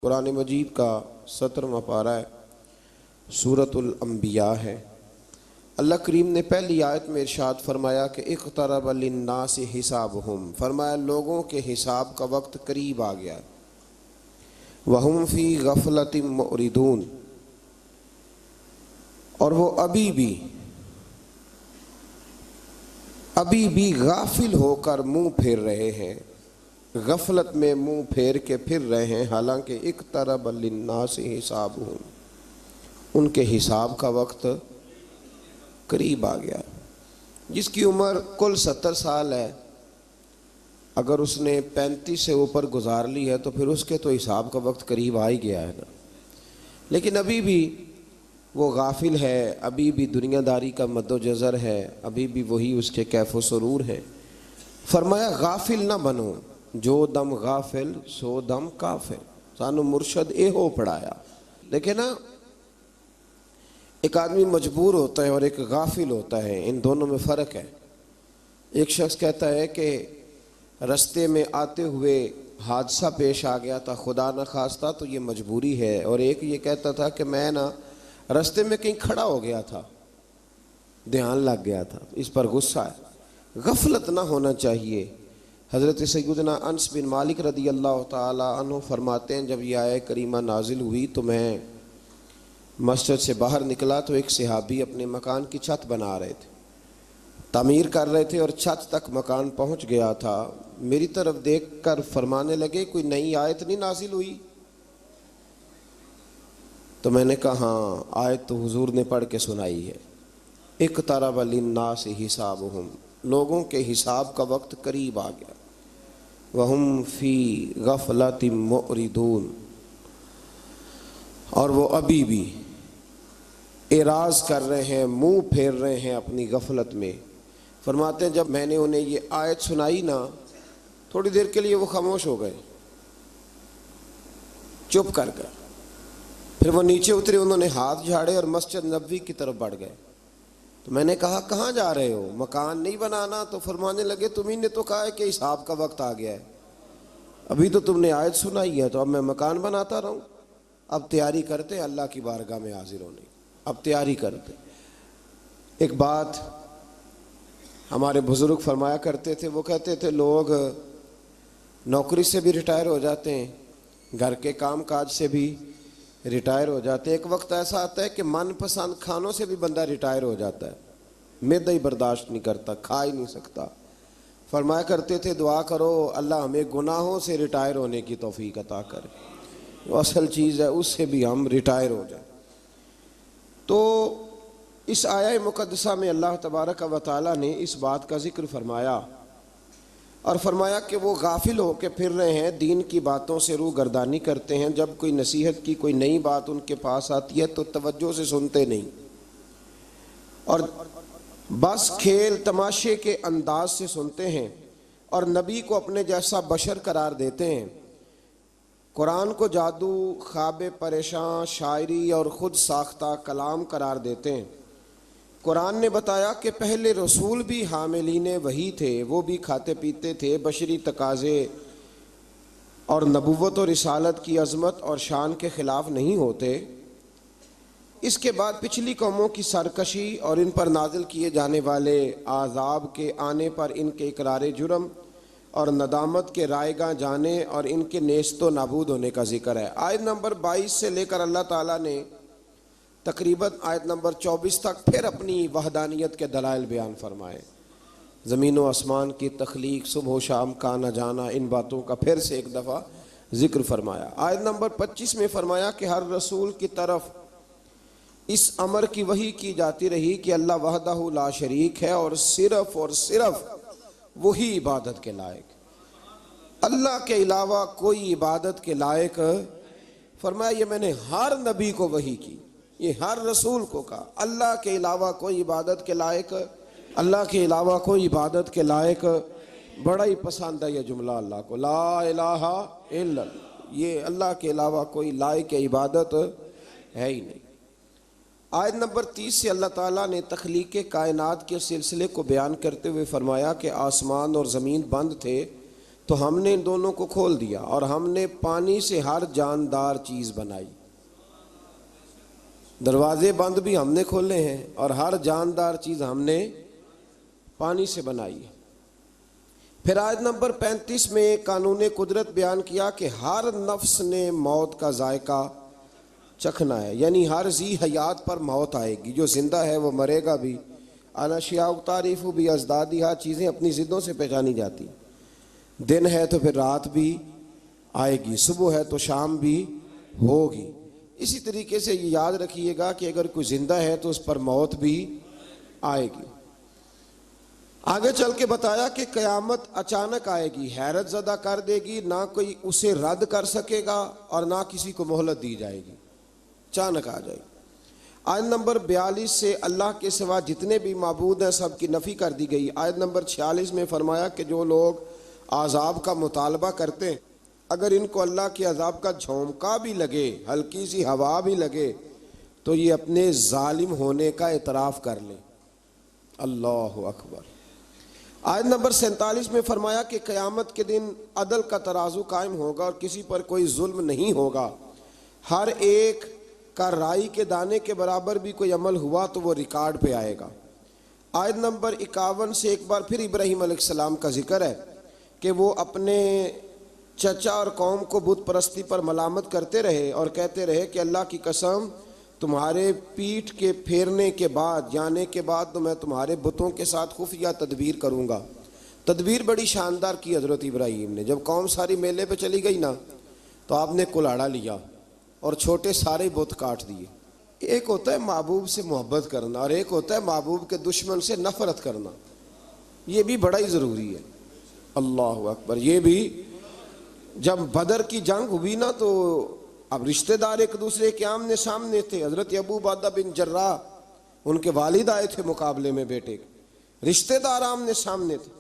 قرآن مجید کا 17واں پارہ ہے، سورۃ الانبیاء ہے۔ اللہ کریم نے پہلی آیت میں ارشاد فرمایا کہ اقترب للناس حسابہم، فرمایا لوگوں کے حساب کا وقت قریب آ گیا، وہم فی غفلۃ معرضون، اور وہ ابھی بھی غافل ہو کر منہ پھیر رہے ہیں، غفلت میں منہ پھیر کے پھر رہے ہیں، حالانکہ اقترب للناس حسابہم، ان کے حساب کا وقت قریب آ گیا۔ جس کی عمر کل 70 سال ہے، اگر اس نے 35 سے اوپر گزار لی ہے تو پھر اس کے تو حساب کا وقت قریب آ ہی گیا ہے نا، لیکن ابھی بھی وہ غافل ہے، ابھی بھی دنیا داری کا مد و جزر ہے، ابھی بھی وہی اس کے کیف و سرور ہے۔ فرمایا غافل نہ بنو، جو دم غافل سو دم کافر، سانو مرشد اے ہو پڑھایا۔ دیکھیں نا، ایک آدمی مجبور ہوتا ہے اور ایک غافل ہوتا ہے، ان دونوں میں فرق ہے۔ ایک شخص کہتا ہے کہ رستے میں آتے ہوئے حادثہ پیش آ گیا تھا، خدا نہ خواستہ، تو یہ مجبوری ہے، اور ایک یہ کہتا تھا کہ میں نا رستے میں کہیں کھڑا ہو گیا تھا، دھیان لگ گیا تھا، اس پر غصہ ہے۔ غفلت نہ ہونا چاہیے۔ حضرت سیدنا انس بن مالک رضی اللہ تعالی عنہ فرماتے ہیں، جب یہ آیت کریمہ نازل ہوئی تو میں مسجد سے باہر نکلا تو ایک صحابی اپنے مکان کی چھت بنا رہے تھے، تعمیر کر رہے تھے، اور چھت تک مکان پہنچ گیا تھا۔ میری طرف دیکھ کر فرمانے لگے، کوئی نئی آیت نہیں نازل ہوئی؟ تو میں نے کہا ہاں، آیت تو حضور نے پڑھ کے سنائی ہے، اقترب للناس حسابہم، لوگوں کے حساب کا وقت قریب آ گیا، وہم فی غفلۃ معرضون، اور وہ ابھی بھی اعراض کر رہے ہیں، منہ پھیر رہے ہیں اپنی غفلت میں۔ فرماتے ہیں جب میں نے انہیں یہ آیت سنائی نا، تھوڑی دیر کے لیے وہ خاموش ہو گئے، چپ کر گئے، پھر وہ نیچے اترے، انہوں نے ہاتھ جھاڑے اور مسجد نبوی کی طرف بڑھ گئے۔ تو میں نے کہا کہاں جا رہے ہو، مکان نہیں بنانا؟ تو فرمانے لگے تمہیں نے تو کہا ہے کہ حساب کا وقت آ گیا ہے، ابھی تو تم نے آیت سنائی ہے، تو اب میں مکان بناتا رہوں؟ اب تیاری کرتے اللہ کی بارگاہ میں حاضر ہونے، اب تیاری کرتے۔ ایک بات ہمارے بزرگ فرمایا کرتے تھے، وہ کہتے تھے لوگ نوکری سے بھی ریٹائر ہو جاتے ہیں، گھر کے کام کاج سے بھی ریٹائر ہو جاتے ہیں، ایک وقت ایسا آتا ہے کہ من پسند کھانوں سے بھی بندہ ریٹائر ہو جاتا ہے، معدہ ہی برداشت نہیں کرتا، کھا ہی نہیں سکتا۔ فرمایا کرتے تھے دعا کرو اللہ ہمیں گناہوں سے ریٹائر ہونے کی توفیق عطا کرے، وہ اصل چیز ہے، اس سے بھی ہم ریٹائر ہو جائیں۔ تو اس آیہ مقدسہ میں اللہ تبارک و تعالیٰ نے اس بات کا ذکر فرمایا، اور فرمایا کہ وہ غافل ہو کے پھر رہے ہیں، دین کی باتوں سے روح گردانی کرتے ہیں، جب کوئی نصیحت کی کوئی نئی بات ان کے پاس آتی ہے تو توجہ سے سنتے نہیں، اور بس کھیل تماشے کے انداز سے سنتے ہیں، اور نبی کو اپنے جیسا بشر قرار دیتے ہیں، قرآن کو جادو، خواب پریشاں، شاعری اور خود ساختہ کلام قرار دیتے ہیں۔ قرآن نے بتایا کہ پہلے رسول بھی حاملین وحی تھے، وہ بھی کھاتے پیتے تھے، بشری تقاضے اور نبوت و رسالت کی عظمت اور شان کے خلاف نہیں ہوتے۔ اس کے بعد پچھلی قوموں کی سرکشی اور ان پر نازل کیے جانے والے عذاب کے آنے پر ان کے اقرار جرم اور ندامت کے رائے گاہ جانے اور ان کے نیست و نابود ہونے کا ذکر ہے۔ آیت نمبر 22 سے لے کر اللہ تعالیٰ نے تقریباً آیت نمبر 24 تک پھر اپنی وحدانیت کے دلائل بیان فرمائے، زمین و آسمان کی تخلیق، صبح و شام کا آنا جانا، ان باتوں کا پھر سے ایک دفعہ ذکر فرمایا۔ آیت نمبر 25 میں فرمایا کہ ہر رسول کی طرف اس امر کی وحی کی جاتی رہی کہ اللہ وحدہ لا شریک ہے، اور صرف وہی عبادت کے لائق، اللہ کے علاوہ کوئی عبادت کے لائق۔ فرمایا یہ میں نے ہر نبی کو وحی کی، یہ ہر رسول کو کہا، اللہ کے علاوہ کوئی عبادت کے لائق، اللہ کے علاوہ کوئی عبادت کے لائق۔ بڑا ہی پسند ہے یہ جملہ اللہ کو، لا الہ الا اللہ، یہ اللہ کے علاوہ کوئی لائق عبادت ہے ہی نہیں۔ آیت نمبر 30 سے اللہ تعالیٰ نے تخلیق کائنات کے سلسلے کو بیان کرتے ہوئے فرمایا کہ آسمان اور زمین بند تھے تو ہم نے ان دونوں کو کھول دیا اور ہم نے پانی سے ہر جاندار چیز بنائی. دروازے بند بھی ہم نے کھولے ہیں اور ہر جاندار چیز ہم نے پانی سے بنائی ہے. پھر آیت نمبر 35 میں قانون قدرت بیان کیا کہ ہر نفس نے موت کا ذائقہ چکھنا ہے، یعنی ہر ذی حیات پر موت آئے گی. جو زندہ ہے وہ مرے گا بھی. الاشیاء تعریف بھی ازدادیہا، چیزیں اپنی ضدوں سے پہچانی جاتی. دن ہے تو پھر رات بھی آئے گی، صبح ہے تو شام بھی ہوگی. اسی طریقے سے یہ یاد رکھیے گا کہ اگر کوئی زندہ ہے تو اس پر موت بھی آئے گی. آگے چل کے بتایا کہ قیامت اچانک آئے گی، حیرت زدہ کر دے گی، نہ کوئی اسے رد کر سکے گا اور نہ کسی کو مہلت دی جائے گی، اچانک آ جائے گی. آیت نمبر 42 سے اللہ کے سوا جتنے بھی معبود ہیں سب کی نفی کر دی گئی. آیت نمبر 46 میں فرمایا کہ جو لوگ عذاب کا مطالبہ کرتے ہیں، اگر ان کو اللہ کے عذاب کا جھونکا بھی لگے، ہلکی سی ہوا بھی لگے، تو یہ اپنے ظالم ہونے کا اعتراف کر لیں. اللہ اکبر. آیت نمبر 47 میں فرمایا کہ قیامت کے دن عدل کا ترازو قائم ہوگا اور کسی پر کوئی ظلم نہیں ہوگا. ہر ایک کا رائی کے دانے کے برابر بھی کوئی عمل ہوا تو وہ ریکارڈ پہ آئے گا. آیت نمبر 51 سے ایک بار پھر ابراہیم علیہ السلام کا ذکر ہے کہ وہ اپنے چچا اور قوم کو بت پرستی پر ملامت کرتے رہے اور کہتے رہے کہ اللہ کی قسم تمہارے پیٹھ کے پھیرنے کے بعد، جانے کے بعد تو میں تمہارے بتوں کے ساتھ خفیہ تدبیر کروں گا. تدبیر بڑی شاندار کی حضرت ابراہیم نے. جب قوم ساری میلے پہ چلی گئی نا تو آپ نے کلاڑا لیا اور چھوٹے سارے بت کاٹ دیے. ایک ہوتا ہے محبوب سے محبت کرنا اور ایک ہوتا ہے محبوب کے دشمن سے نفرت کرنا. یہ بھی بڑا ہی ضروری ہے. اللہ اکبر. یہ بھی جب بدر کی جنگ ہوئی نا تو اب رشتہ دار ایک دوسرے کے آمنے سامنے تھے. حضرت ابو عبیدہ بن جراح ان کے والد آئے تھے مقابلے میں بیٹے کے، رشتہ دار آمنے سامنے تھے.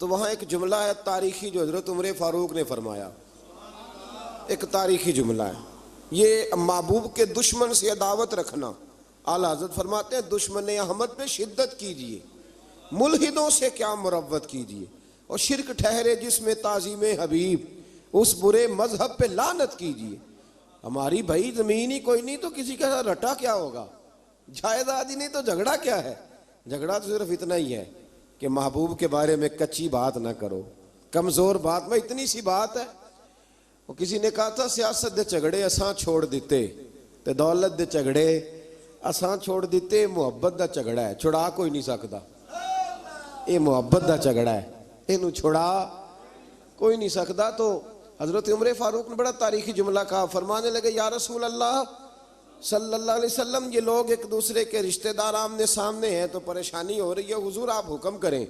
تو وہاں ایک جملہ ہے تاریخی جو حضرت عمر فاروق نے فرمایا، ایک تاریخی جملہ ہے. یہ محبوب کے دشمن سے عداوت رکھنا. اعلیٰ حضرت فرماتے ہیں دشمن احمد پہ شدت کیجیے، ملحدوں سے کیا مروت کیجیے، اور شرک ٹھہرے جس میں تعظیم حبیب، اس برے مذہب پہ لعنت کیجیے. ہماری بھائی زمین ہی کوئی نہیں تو کسی کا رٹا کیا ہوگا، جائیداد ہی نہیں تو جھگڑا کیا ہے. جھگڑا تو صرف اتنا ہی ہے کہ محبوب کے بارے میں کچی بات نہ کرو، کمزور بات میں. اتنی سی بات ہے. وہ کسی نے کہا تھا سیاست دے جھگڑے اساں چھوڑ دیتے تے دولت دے جھگڑے اساں چھوڑ دیتے، محبت دا جھگڑا ہے چھڑا کوئی نہیں سکتا. یہ محبت دا جھگڑا ہے، اینو چھڑا کوئی نہیں سکتا. تو حضرت عمر فاروق نے بڑا تاریخی جملہ کہا، فرمانے لگے یا رسول اللہ صلی اللہ علیہ وسلم یہ لوگ ایک دوسرے کے رشتہ دار آمنے سامنے ہیں تو پریشانی ہو رہی ہے، حضور آپ حکم کریں.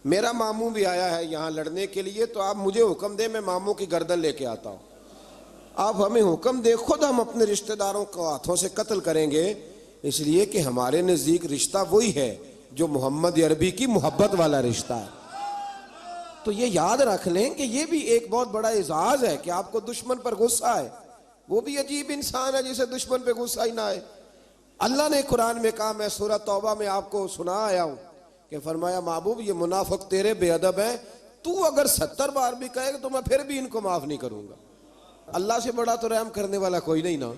میرا ماموں بھی آیا ہے یہاں لڑنے کے لیے تو آپ مجھے حکم دیں، میں ماموں کی گردن لے کے آتا ہوں. آپ ہمیں حکم دیں، خود ہم اپنے رشتہ داروں کو ہاتھوں سے قتل کریں گے، اس لیے کہ ہمارے نزدیک رشتہ وہی ہے جو محمد عربی کی محبت والا رشتہ ہے. تو یہ یاد رکھ لیں کہ یہ بھی ایک بہت بڑا اعزاز ہے کہ آپ کو دشمن پر غصہ ہے. وہ بھی عجیب انسان ہے جسے دشمن پہ غصہ ہی نہ آئے. اللہ نے قرآن میں کہا، میں سورہ توبہ میں آپ کو سنا آیا ہوں کہ فرمایا محبوب یہ منافق تیرے بے ادب ہیں، تو اگر 70 بار بھی کہے گا تو میں پھر بھی ان کو معاف نہیں کروں گا. اللہ سے بڑا تو رحم کرنے والا کوئی نہیں نا،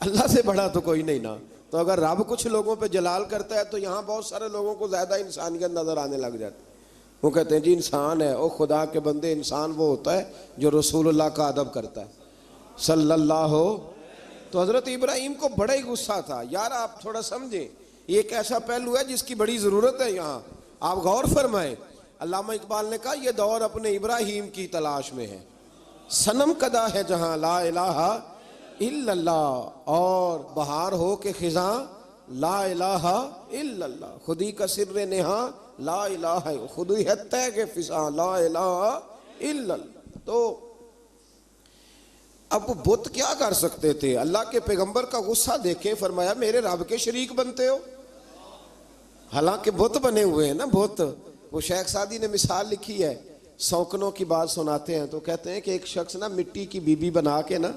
اللہ سے بڑا تو کوئی نہیں نا. تو اگر رب کچھ لوگوں پہ جلال کرتا ہے تو یہاں بہت سارے لوگوں کو زیادہ انسانیت نظر آنے لگ جاتی. وہ کہتے ہیں جی انسان ہے. او خدا کے بندے، انسان وہ ہوتا ہے جو رسول اللہ کا ادب کرتا ہے صلی اللہ ہو. تو حضرت ابراہیم کو بڑا ہی غصہ تھا. یار آپ تھوڑا سمجھیں، یہ ایک ایسا پہلو ہے جس کی بڑی ضرورت ہے یہاں، آپ غور فرمائیں. علامہ اقبال نے کہا یہ دور اپنے ابراہیم کی تلاش میں ہے، صنم کدا ہے جہاں لا الہ الا اللہ، اور بہار ہو کے خزاں لا الہ الا اللہ، خودی کا سر نہاں لا الہ، خودی ہے طے کے فضاں لا الہ الا اللہ. تو اب وہ بت کیا کر سکتے تھے؟ اللہ کے پیغمبر کا غصہ دیکھیں، فرمایا میرے رب کے شریک بنتے ہو. حالانکہ بت بنے ہوئے ہیں نا بت. وہ شیخ سعدی نے مثال لکھی ہے، سوکنوں کی بات سناتے ہیں تو کہتے ہیں کہ ایک شخص نا مٹی کی بیوی بنا کے نا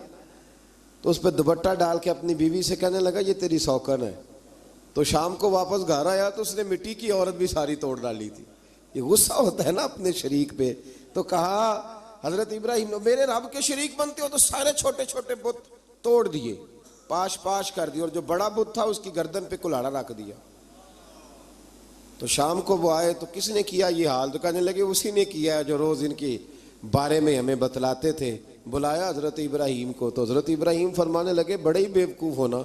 تو اس پہ دوپٹہ ڈال کے اپنی بیوی سے کہنے لگا یہ تیری سوکن ہے. تو شام کو واپس گھر آیا تو اس نے مٹی کی عورت بھی ساری توڑ ڈالی تھی. یہ غصہ ہوتا ہے نا اپنے شریک پہ. تو کہا حضرت ابراہیم نے میرے رب کے شریک بنتے ہو تو سارے چھوٹے چھوٹے بت توڑ دیے, پاش پاش کر دیے, اور جو بڑا بت تھا اس کی گردن پہ کلاڑا رکھ دیا. تو شام کو وہ آئے تو کس نے کیا یہ حال؟ تو کہنے لگے اسی نے کیا ہے جو روز ان کے بارے میں ہمیں بتلاتے تھے. بلایا حضرت ابراہیم کو, تو حضرت ابراہیم فرمانے لگے بڑے ہی بیوقوف ہونا,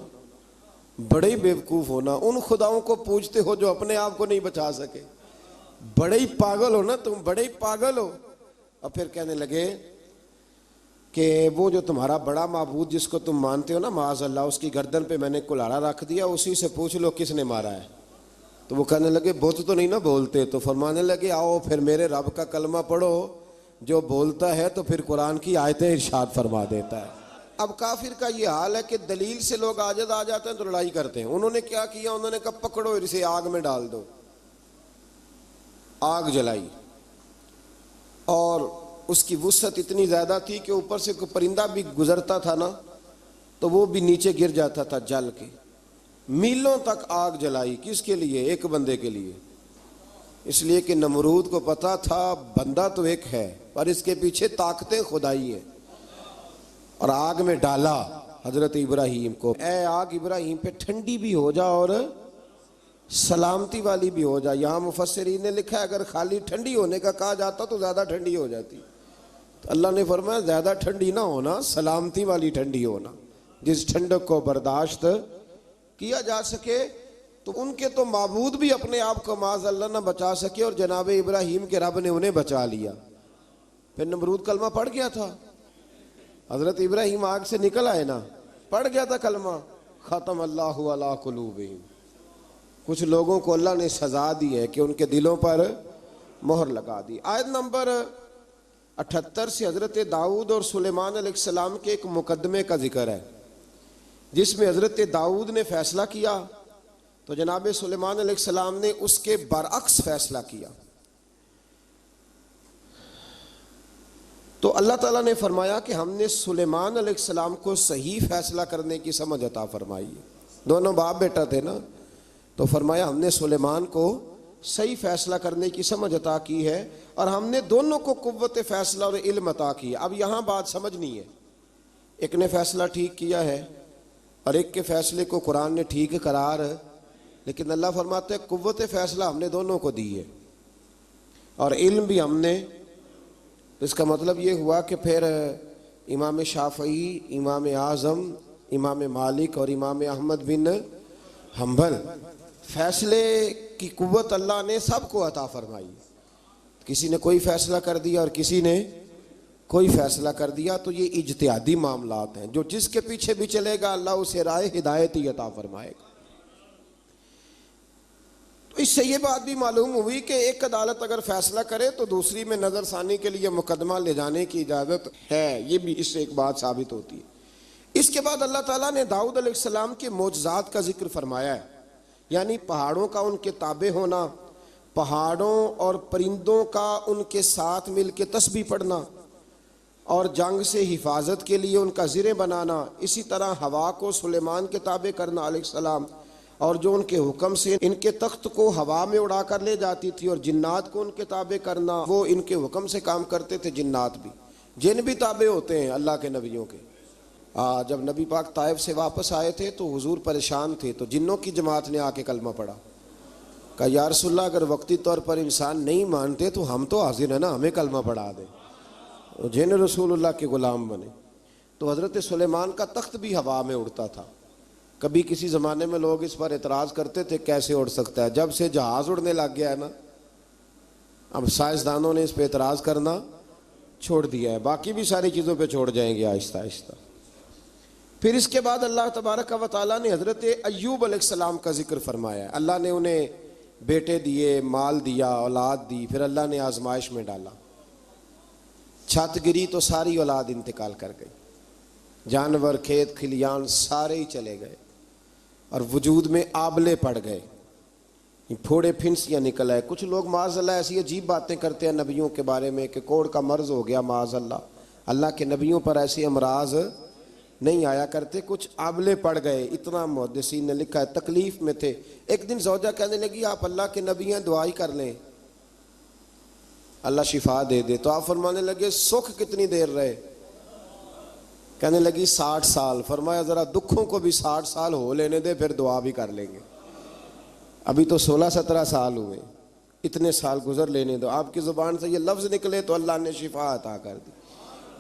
بڑے ہی بیوقوف ہونا, ان خداؤں کو پوجتے ہو جو اپنے آپ کو نہیں بچا سکے, بڑے ہی پاگل ہو نا تم, بڑے ہی پاگل ہو. اور پھر کہنے لگے کہ وہ جو تمہارا بڑا معبود جس کو تم مانتے ہو نا معاذ اللہ, اس کی گردن پہ میں نے کلاڑا رکھ دیا, اسی سے پوچھ لو کس نے مارا ہے. تو وہ کہنے لگے بت تو نہیں نا بولتے. تو فرمانے لگے آؤ پھر میرے رب کا کلمہ پڑھو, جو بولتا ہے تو پھر قرآن کی آیتیں ارشاد فرما دیتا ہے. اب کافر کا یہ حال ہے کہ دلیل سے لوگ عاجز آ جاتے ہیں تو لڑائی کرتے ہیں. انہوں نے کیا کیا؟ انہوں نے کہا پکڑو اسے آگ میں ڈال دو. آگ جلائی اور اس کی وسعت اتنی زیادہ تھی کہ اوپر سے کوئی پرندہ بھی گزرتا تھا نا تو وہ بھی نیچے گر جاتا تھا جل کے. میلوں تک آگ جلائی. کس کے لیے؟ ایک بندے کے لیے. اس لیے کہ نمرود کو پتا تھا بندہ تو ایک ہے پر اس کے پیچھے طاقتیں خدائی ہیں. اور آگ میں ڈالا حضرت ابراہیم کو. اے آگ ابراہیم پہ ٹھنڈی بھی ہو جا اور سلامتی والی بھی ہو جا. یہاں مفسرین نے لکھا ہے اگر خالی ٹھنڈی ہونے کا کہا جاتا تو زیادہ ٹھنڈی ہو جاتی. تو اللہ نے فرمایا زیادہ ٹھنڈی نہ ہونا, سلامتی والی ٹھنڈی ہونا, جس ٹھنڈک کو برداشت کیا جا سکے. تو ان کے تو معبود بھی اپنے آپ کو معاذ اللہ نہ بچا سکے اور جناب ابراہیم کے رب نے انہیں بچا لیا. پھر نمرود کلمہ پڑھ گیا تھا, حضرت ابراہیم آگ سے نکل آئے نا, پڑھ گیا تھا کلمہ, ختم اللہ علی قلوبہم. کچھ لوگوں کو اللہ نے سزا دی ہے کہ ان کے دلوں پر مہر لگا دی. آیت نمبر 78 سے حضرت داؤد اور سلیمان علیہ السلام کے ایک مقدمے کا ذکر ہے جس میں حضرت داؤد نے فیصلہ کیا تو جناب سلیمان علیہ السلام نے اس کے برعکس فیصلہ کیا. تو اللہ تعالیٰ نے فرمایا کہ ہم نے سلیمان علیہ السلام کو صحیح فیصلہ کرنے کی سمجھ عطا فرمائی. دونوں باپ بیٹا تھے نا, تو فرمایا ہم نے سلیمان کو صحیح فیصلہ کرنے کی سمجھ عطا کی ہے اور ہم نے دونوں کو قوت فیصلہ اور علم عطا کی ہے. اب یہاں بات سمجھنی ہے, ایک نے فیصلہ ٹھیک کیا ہے اور ایک کے فیصلے کو قرآن نے ٹھیک قرار, لیکن اللہ فرماتے ہیں قوت فیصلہ ہم نے دونوں کو دی ہے اور علم بھی ہم نے. اس کا مطلب یہ ہوا کہ پھر امام شافعی, امام اعظم, امام مالک اور امام احمد بن حنبل فیصلے کی قوت اللہ نے سب کو عطا فرمائی. کسی نے کوئی فیصلہ کر دیا اور کسی نے کوئی فیصلہ کر دیا, تو یہ اجتہادی معاملات ہیں. جو جس کے پیچھے بھی چلے گا اللہ اسے رائے ہدایت ہی عطا فرمائے گا. تو اس سے یہ بات بھی معلوم ہوئی کہ ایک عدالت اگر فیصلہ کرے تو دوسری میں نظر ثانی کے لیے مقدمہ لے جانے کی اجازت ہے. یہ بھی اس سے ایک بات ثابت ہوتی ہے. اس کے بعد اللہ تعالیٰ نے داؤد علیہ السلام کے معجزات کا ذکر فرمایا ہے, یعنی پہاڑوں کا ان کے تابع ہونا, پہاڑوں اور پرندوں کا ان کے ساتھ مل کے تسبیح پڑھنا اور جنگ سے حفاظت کے لیے ان کا زرہ بنانا. اسی طرح ہوا کو سلیمان کے تابع کرنا علیہ السلام, اور جو ان کے حکم سے ان کے تخت کو ہوا میں اڑا کر لے جاتی تھی, اور جنات کو ان کے تابع کرنا, وہ ان کے حکم سے کام کرتے تھے. جنات بھی, جن بھی تابع ہوتے ہیں اللہ کے نبیوں کے. جب نبی پاک طائف سے واپس آئے تھے تو حضور پریشان تھے, تو جنوں کی جماعت نے آ کے کلمہ پڑھا. کہا یا رسول اللہ اگر وقتی طور پر انسان نہیں مانتے تو ہم تو حاضر ہیں نا, ہمیں کلمہ پڑھا دیں. جن رسول اللہ کے غلام بنے. تو حضرت سلیمان کا تخت بھی ہوا میں اڑتا تھا. کبھی کسی زمانے میں لوگ اس پر اعتراض کرتے تھے کیسے اڑ سکتا ہے, جب سے جہاز اڑنے لگ گیا ہے نا, اب سائنسدانوں نے اس پہ اعتراض کرنا چھوڑ دیا ہے. باقی بھی ساری چیزوں پہ چھوڑ جائیں گے آہستہ آہستہ. پھر اس کے بعد اللہ تبارک و تعالیٰ نے حضرت ایوب علیہ السلام کا ذکر فرمایا ہے. اللہ نے انہیں بیٹے دیے, مال دیا, اولاد دی, پھر اللہ نے آزمائش میں ڈالا. چھت گری تو ساری اولاد انتقال کر گئی, جانور, کھیت کھلیان سارے ہی چلے گئے, اور وجود میں آبلے پڑ گئے, پھوڑے پھنسیاں نکل آئے. کچھ لوگ معاذ اللہ ایسی عجیب باتیں کرتے ہیں نبیوں کے بارے میں کہ کوڑ کا مرض ہو گیا معاذ اللہ. اللہ کے نبیوں پر ایسے امراض نہیں آیا کرتے, کچھ آبلے پڑ گئے. اتنا محدثین نے لکھا ہے تکلیف میں تھے. ایک دن زوجہ کہنے لگی آپ اللہ کے نبی ہیں, دعائی کر لیں. اللہ شفا دے دے. تو آپ فرمانے لگے سکھ کتنی دیر رہے؟ کہنے لگی 60 سال. فرمایا ذرا دکھوں کو بھی 60 سال ہو لینے دے, پھر دعا بھی کر لیں گے. ابھی تو 16-17 سال ہوئے, اتنے سال گزر لینے دو. آپ کی زبان سے یہ لفظ نکلے تو اللہ نے شفا عطا کر دی,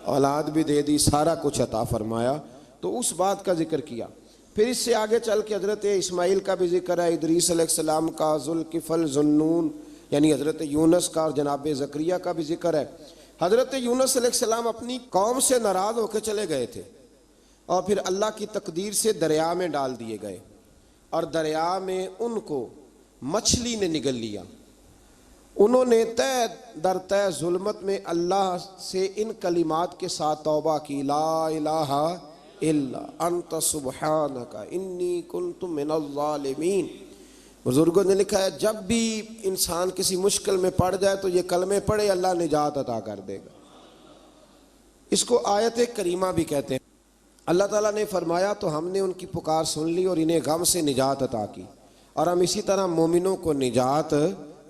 اولاد بھی دے دی, سارا کچھ عطا فرمایا. تو اس بات کا ذکر کیا. پھر اس سے آگے چل کے حضرت اسماعیل کا بھی ذکر ہے, ادریس علیہ السلام کا, ذوالکفل, ذوالنون یعنی حضرت یونس کا, اور جناب زکریہ کا بھی ذکر ہے. حضرت یونس علیہ السلام اپنی قوم سے ناراض ہو کے چلے گئے تھے, اور پھر اللہ کی تقدیر سے دریا میں ڈال دیے گئے, اور دریا میں ان کو مچھلی نے نگل لیا. انہوں نے تہ در تہ ظلمت میں اللہ سے ان کلمات کے ساتھ توبہ کی, لا الہ الا انت سبحانک انی کنت من الظالمین. بزرگوں نے لکھا ہے جب بھی انسان کسی مشکل میں پڑ جائے تو یہ کلمے پڑھے, اللہ نجات عطا کر دے گا. اس کو آیت کریمہ بھی کہتے ہیں. اللہ تعالیٰ نے فرمایا تو ہم نے ان کی پکار سن لی اور انہیں غم سے نجات عطا کی, اور ہم اسی طرح مومنوں کو نجات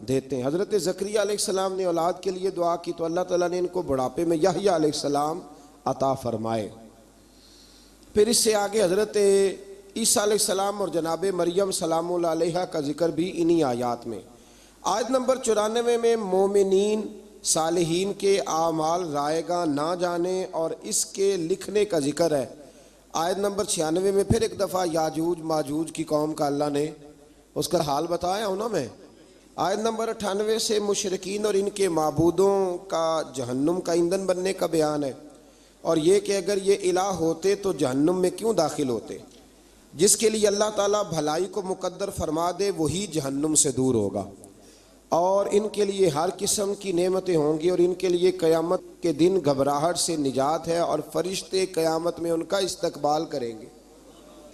دیتے ہیں. حضرت زکریا علیہ السلام نے اولاد کے لیے دعا کی تو اللہ تعالیٰ نے ان کو بڑھاپے میں یحییٰ علیہ السلام عطا فرمائے. پھر اس سے آگے حضرت عیسیٰ علیہ السلام اور جناب مریم سلام اللہ علیہا کا ذکر بھی انہی آیات میں. آیت نمبر 94 میں مومنین صالحین کے اعمال رائے گاہ نہ جانے اور اس کے لکھنے کا ذکر ہے. آیت نمبر 96 میں پھر ایک دفعہ یاجوج ماجوج کی قوم کا اللہ نے اس کا حال بتایا ہوں نا میں. آیت نمبر 98 سے مشرکین اور ان کے معبودوں کا جہنم کا ایندھن بننے کا بیان ہے, اور یہ کہ اگر یہ الہ ہوتے تو جہنم میں کیوں داخل ہوتے. جس کے لیے اللہ تعالیٰ بھلائی کو مقدر فرما دے وہی جہنم سے دور ہوگا, اور ان کے لیے ہر قسم کی نعمتیں ہوں گی, اور ان کے لیے قیامت کے دن گھبراہٹ سے نجات ہے, اور فرشتے قیامت میں ان کا استقبال کریں گے.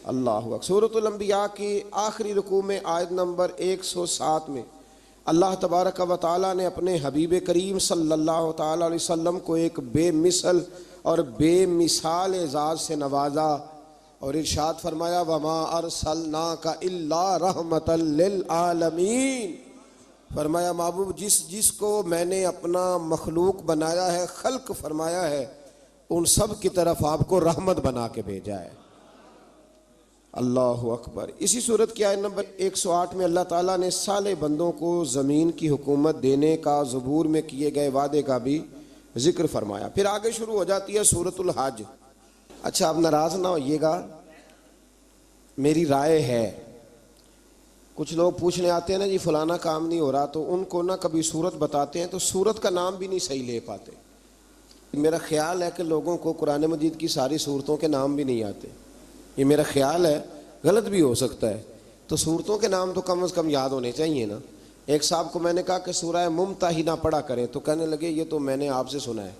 اللہ اکبر. سورۃ الانبیاء کی آخری رکوع میں آیت نمبر 107 میں اللہ تبارک و تعالیٰ نے اپنے حبیب کریم صلی اللہ تعالیٰ علیہ وسلم کو ایک بے مثل اور بے مثال اعزاز سے نوازا, اور ارشاد فرمایا وما ارسلناک الا رحمۃ للعالمین. فرمایا محبوب جس کو میں نے اپنا مخلوق بنایا ہے, خلق فرمایا ہے, ان سب کی طرف آپ کو رحمت بنا کے بھیجا ہے. اللہ اکبر. اسی صورت کی آیت نمبر 108 میں اللہ تعالیٰ نے صالح بندوں کو زمین کی حکومت دینے کا زبور میں کیے گئے وعدے کا بھی ذکر فرمایا. پھر آگے شروع ہو جاتی ہے سورۃ الحج. اچھا آپ ناراض نہ ہوئیے گا, میری رائے ہے, کچھ لوگ پوچھنے آتے ہیں نا جی فلانا کام نہیں ہو رہا, تو ان کو نہ کبھی سورت بتاتے ہیں تو سورت کا نام بھی نہیں صحیح لے پاتے. میرا خیال ہے کہ لوگوں کو قرآن مجید کی ساری سورتوں کے نام بھی نہیں آتے, یہ میرا خیال ہے, غلط بھی ہو سکتا ہے. تو سورتوں کے نام تو کم از کم یاد ہونے چاہیے نا. ایک صاحب کو میں نے کہا کہ سورہ ممتحنہ پڑھا کریں, تو کہنے لگے یہ تو میں نے آپ سے سنا ہے.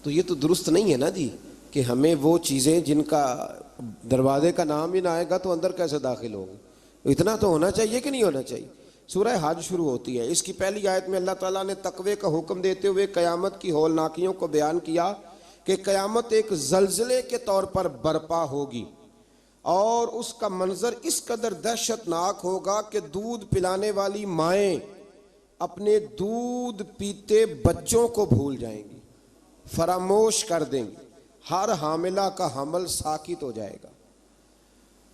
تو یہ تو درست نہیں ہے نا جی, کہ ہمیں وہ چیزیں جن کا دروازے کا نام ہی نہ آئے گا تو اندر کیسے داخل ہوگی. اتنا تو ہونا چاہیے کہ نہیں ہونا چاہیے. سورہ حج شروع ہوتی ہے. اس کی پہلی آیت میں اللہ تعالیٰ نے تقوی کا حکم دیتے ہوئے قیامت کی ہولناکیوں کو بیان کیا کہ قیامت ایک زلزلے کے طور پر برپا ہوگی, اور اس کا منظر اس قدر دہشت ناک ہوگا کہ دودھ پلانے والی مائیں اپنے دودھ پیتے بچوں کو بھول جائیں گی, فراموش کر دیں گی. ہر حاملہ کا حمل ساکت ہو جائے گا.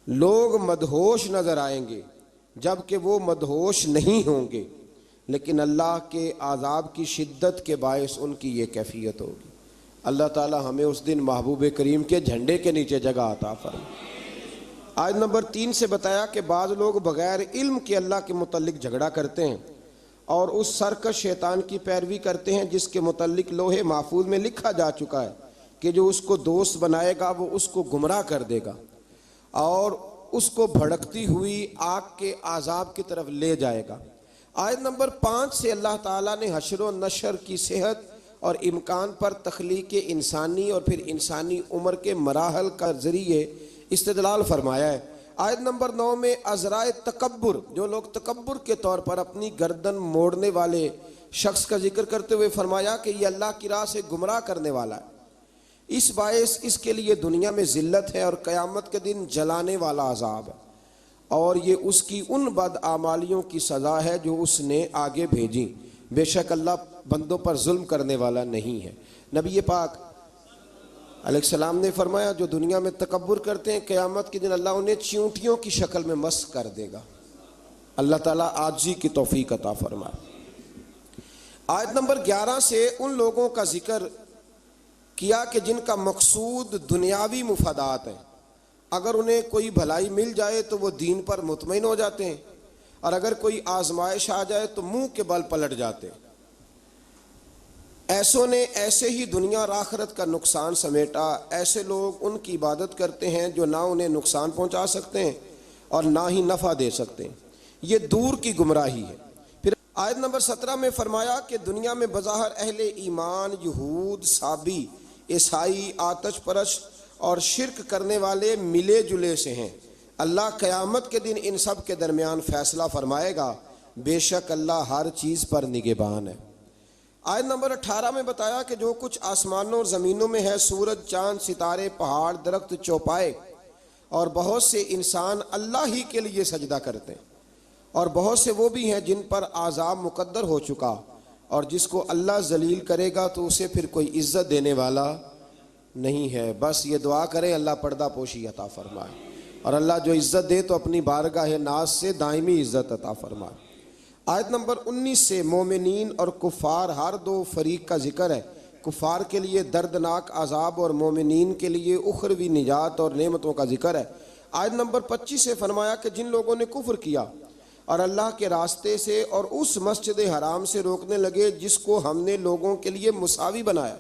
لوگ مدہوش نظر آئیں گے جبکہ وہ مدہوش نہیں ہوں گے, لیکن اللہ کے عذاب کی شدت کے باعث ان کی یہ کیفیت ہوگی. اللہ تعالی ہمیں اس دن محبوب کریم کے جھنڈے کے نیچے جگہ عطا فرمائے. آیت نمبر 3 سے بتایا کہ بعض لوگ بغیر علم کے اللہ کے متعلق جھگڑا کرتے ہیں اور اس سرکش شیطان کی پیروی کرتے ہیں جس کے متعلق لوح محفوظ میں لکھا جا چکا ہے کہ جو اس کو دوست بنائے گا وہ اس کو گمراہ کر دے گا اور اس کو بھڑکتی ہوئی آگ کے عذاب کی طرف لے جائے گا. آیت نمبر 5 سے اللہ تعالیٰ نے حشر و نشر کی صحت اور امکان پر تخلیق انسانی اور پھر انسانی عمر کے مراحل کا ذریعے استدلال فرمایا ہے. آیت نمبر 9 میں عذرائے تکبر, جو لوگ تکبر کے طور پر اپنی گردن موڑنے والے شخص کا ذکر کرتے ہوئے فرمایا کہ یہ اللہ کی راہ سے گمراہ کرنے والا ہے, اس باعث اس کے لیے دنیا میں ذلت ہے اور قیامت کے دن جلانے والا عذاب ہے, اور یہ اس کی ان بد اعمالیوں کی سزا ہے جو اس نے آگے بھیجی. بے شک اللہ بندوں پر ظلم کرنے والا نہیں ہے۔ نبی پاک علیہ السلام نے فرمایا جو دنیا میں تکبر کرتے ہیں قیامت کے دن اللہ انہیں چیونٹیوں کی شکل میں مسخ کر دے گا۔ اللہ تعالیٰ عاجزی کی توفیق عطا فرمائے۔ آیت نمبر 11 سے ان لوگوں کا ذکر کیا کہ جن کا مقصود دنیاوی مفادات ہیں، اگر انہیں کوئی بھلائی مل جائے تو وہ دین پر مطمئن ہو جاتے ہیں، اور اگر کوئی آزمائش آ جائے تو منہ کے بل پلٹ جاتے ہیں۔ ایسوں نے ایسے ہی دنیا اور آخرت کا نقصان سمیٹا، ایسے لوگ ان کی عبادت کرتے ہیں جو نہ انہیں نقصان پہنچا سکتے ہیں اور نہ ہی نفع دے سکتے ہیں، یہ دور کی گمراہی ہے۔ پھر آیت نمبر 17 میں فرمایا کہ دنیا میں بظاہر اہل ایمان یہود، صابی، عیسائی، آتش پرست اور شرک کرنے والے ملے جلے سے ہیں، اللہ قیامت کے دن ان سب کے درمیان فیصلہ فرمائے گا، بے شک اللہ ہر چیز پر نگہبان ہے۔ آیت نمبر 18 میں بتایا کہ جو کچھ آسمانوں اور زمینوں میں ہے، سورج، چاند، ستارے، پہاڑ، درخت، چوپائے، اور بہت سے انسان اللہ ہی کے لیے سجدہ کرتے ہیں، اور بہت سے وہ بھی ہیں جن پر عذاب مقدر ہو چکا، اور جس کو اللہ ذلیل کرے گا تو اسے پھر کوئی عزت دینے والا نہیں ہے۔ بس یہ دعا کریں اللہ پردہ پوشی عطا فرمائے، اور اللہ جو عزت دے تو اپنی بارگاہ ناز سے دائمی عزت عطا فرمائے۔ آیت نمبر 19 سے مومنین اور کفار ہر دو فریق کا ذکر ہے، کفار کے لیے دردناک عذاب اور مومنین کے لیے اخروی نجات اور نعمتوں کا ذکر ہے۔ آیت نمبر 25 سے فرمایا کہ جن لوگوں نے کفر کیا اور اللہ کے راستے سے اور اس مسجد حرام سے روکنے لگے جس کو ہم نے لوگوں کے لیے مساوی بنایا،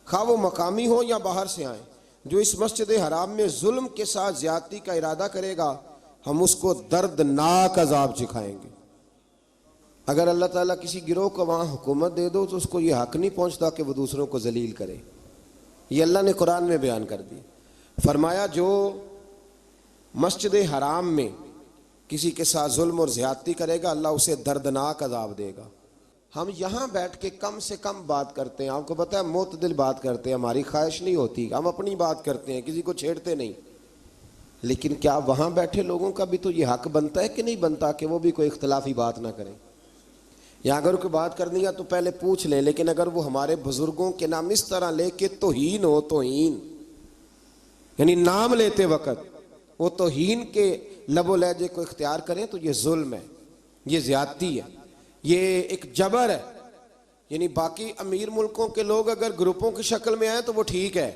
خواہ وہ مقامی ہو یا باہر سے آئیں، جو اس مسجد حرام میں ظلم کے ساتھ زیادتی کا ارادہ کرے گا ہم اس کو دردناک عذاب چکھائیں گے۔ اگر اللہ تعالیٰ کسی گروہ کو وہاں حکومت دے دو تو اس کو یہ حق نہیں پہنچتا کہ وہ دوسروں کو ذلیل کرے، یہ اللہ نے قرآن میں بیان کر دی۔ فرمایا جو مسجد حرام میں کسی کے ساتھ ظلم اور زیادتی کرے گا اللہ اسے دردناک عذاب دے گا۔ ہم یہاں بیٹھ کے کم سے کم بات کرتے ہیں، آپ کو پتہ ہے معتدل بات کرتے ہیں، ہماری خواہش نہیں ہوتی، ہم اپنی بات کرتے ہیں، کسی کو چھیڑتے نہیں، لیکن کیا وہاں بیٹھے لوگوں کا بھی تو یہ حق بنتا ہے کہ نہیں بنتا کہ وہ بھی کوئی اختلافی بات نہ کریں؟ یا اگر کوئی بات کرنی ہے تو پہلے پوچھ لیں، لیکن اگر وہ ہمارے بزرگوں کے نام اس طرح لے کے توہین ہو، توہین یعنی نام لیتے وقت وہ توہین کے لب و لہجے کو اختیار کریں تو یہ ظلم ہے، یہ زیادتی ہے، یہ ایک جبر ہے۔ یعنی باقی امیر ملکوں کے لوگ اگر گروپوں کی شکل میں آئیں تو وہ ٹھیک ہے،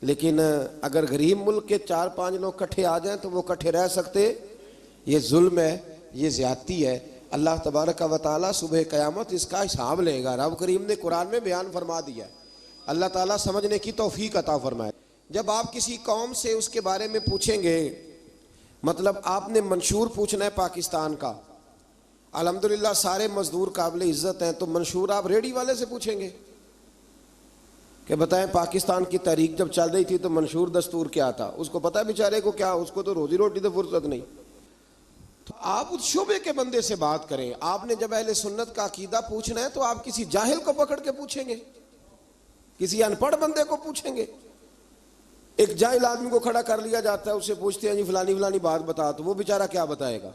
لیکن اگر غریب ملک کے 4-5 لوگ کٹھے آ جائیں تو وہ کٹھے رہ سکتے، یہ ظلم ہے، یہ زیادتی ہے۔ اللہ تبارک و تعالیٰ صبح قیامت اس کا حساب لے گا، رب کریم نے قرآن میں بیان فرما دیا ہے۔ اللہ تعالیٰ سمجھنے کی توفیق عطا فرمائے۔ جب آپ کسی قوم سے اس کے بارے میں پوچھیں گے، مطلب آپ نے منشور پوچھنا ہے پاکستان کا، الحمدللہ سارے مزدور قابل عزت ہیں، تو منشور آپ ریڈی والے سے پوچھیں گے کہ بتائیں پاکستان کی تحریک جب چل رہی تھی تو منشور دستور کیا تھا؟ اس کو پتہ بیچارے کو کیا، اس کو تو روزی روٹی تو فرصت نہیں۔ تو آپ اس شعبے کے بندے سے بات کریں۔ آپ نے جب اہل سنت کا عقیدہ پوچھنا ہے تو آپ کسی جاہل کو پکڑ کے پوچھیں گے، کسی ان پڑھ بندے کو پوچھیں گے؟ ایک جاہل آدمی کو کھڑا کر لیا جاتا ہے، اسے پوچھتے ہیں جی فلانی فلانی بات بتا، تو وہ بیچارہ کیا بتائے گا؟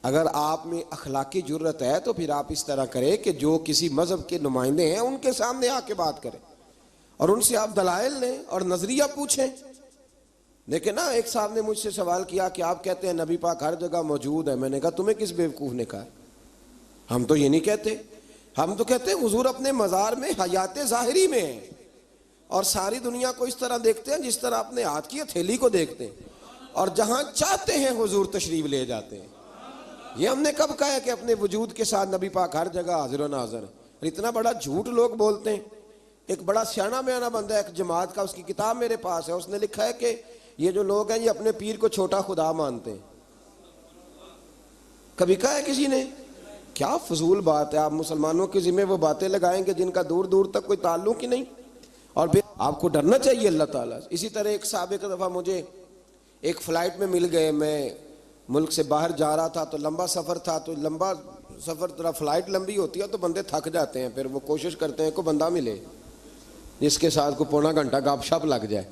اگر آپ میں اخلاقی جرت ہے تو پھر آپ اس طرح کریں کہ جو کسی مذہب کے نمائندے ہیں ان کے سامنے آ کے بات کریں اور ان سے آپ دلائل لیں اور نظریہ پوچھیں۔ دیکھیں نا، ایک صاحب نے مجھ سے سوال کیا کہ آپ کہتے ہیں نبی پاک ہر جگہ موجود ہے، میں نے کہا تمہیں کس بیوقوف نے کہا؟ ہم تو یہ نہیں کہتے، ہم تو کہتے ہیں حضور اپنے مزار میں حیات ظاہری میں ہیں اور ساری دنیا کو اس طرح دیکھتے ہیں جس طرح اپنے ہاتھ کی ہتھیلی کو دیکھتے ہیں، اور جہاں چاہتے ہیں حضور تشریف لے جاتے ہیں۔ یہ ہم نے کب کہا ہے کہ اپنے وجود کے ساتھ نبی پاک ہر جگہ حاضر و ناظر ہے؟ اتنا بڑا جھوٹ لوگ بولتے ہیں۔ ایک بڑا سیاںا بیانہ بندہ ہے ایک جماعت کا، اس کی کتاب میرے پاس ہے، اس نے لکھا ہے کہ یہ جو لوگ ہیں یہ اپنے پیر کو چھوٹا خدا مانتے ہیں۔ کبھی کہا ہے کسی نے؟ کیا فضول بات ہے، آپ مسلمانوں کے ذمہ وہ باتیں لگائیں گے جن کا دور دور تک کوئی تعلق ہی نہیں، اور پھر آپ کو ڈرنا چاہیے اللہ تعالیٰ سے۔ اسی طرح ایک صاحب ایک دفعہ مجھے ایک فلائٹ میں مل گئے، میں ملک سے باہر جا رہا تھا تو لمبا سفر تھا، تو لمبا سفر طرح فلائٹ لمبی ہوتی ہے تو بندے تھک جاتے ہیں، پھر وہ کوشش کرتے ہیں کوئی بندہ ملے جس کے ساتھ کو پونا گھنٹہ گپ شپ لگ جائے۔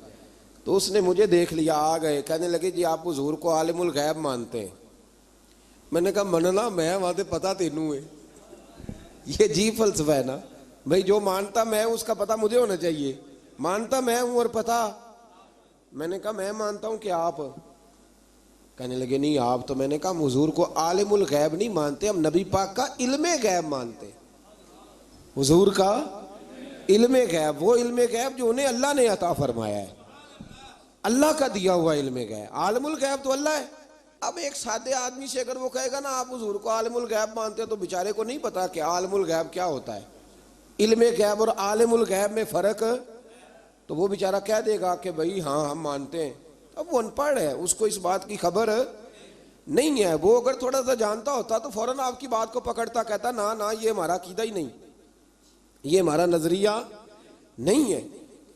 تو اس نے مجھے دیکھ لیا، آ گئے، کہنے لگے جی آپ حضور کو عالم الغیب مانتے ہیں؟ میں نے کہا مننا میں وہاں تے پتہ تینوں ہے، یہ عجیب فلسفہ ہے نا بھائی، جو مانتا میں اس کا پتہ مجھے ہونا چاہیے، مانتا میں ہوں اور پتہ میں نے کہا میں مانتا ہوں کہ آپ، کہنے لگے نہیں آپ تو، میں نے کہا ہم حضور کو عالم الغیب نہیں مانتے، ہم نبی پاک کا علم غیب مانتے، حضور کا علم غیب، وہ علم غیب جو انہیں اللہ نے عطا فرمایا ہے، اللہ کا دیا ہوا علم غیب، عالم الغیب تو اللہ ہے۔ اب ایک سادے آدمی سے اگر وہ کہے گا نا آپ حضور کو عالم الغیب مانتے، تو بیچارے کو نہیں پتا کہ عالم الغیب کیا ہوتا ہے، علم غیب اور عالم الغیب میں فرق، تو وہ بیچارہ کہہ دے گا کہ بھئی ہاں ہم مانتے ہیں، اب وہ ان پڑھ ہے، اس کو اس بات کی خبر نہیں ہے۔ وہ اگر تھوڑا سا جانتا ہوتا تو فوراً آپ کی بات کو پکڑتا، کہتا نا نا یہ ہمارا عقیدہ ہی نہیں، یہ ہمارا نظریہ نہیں ہے۔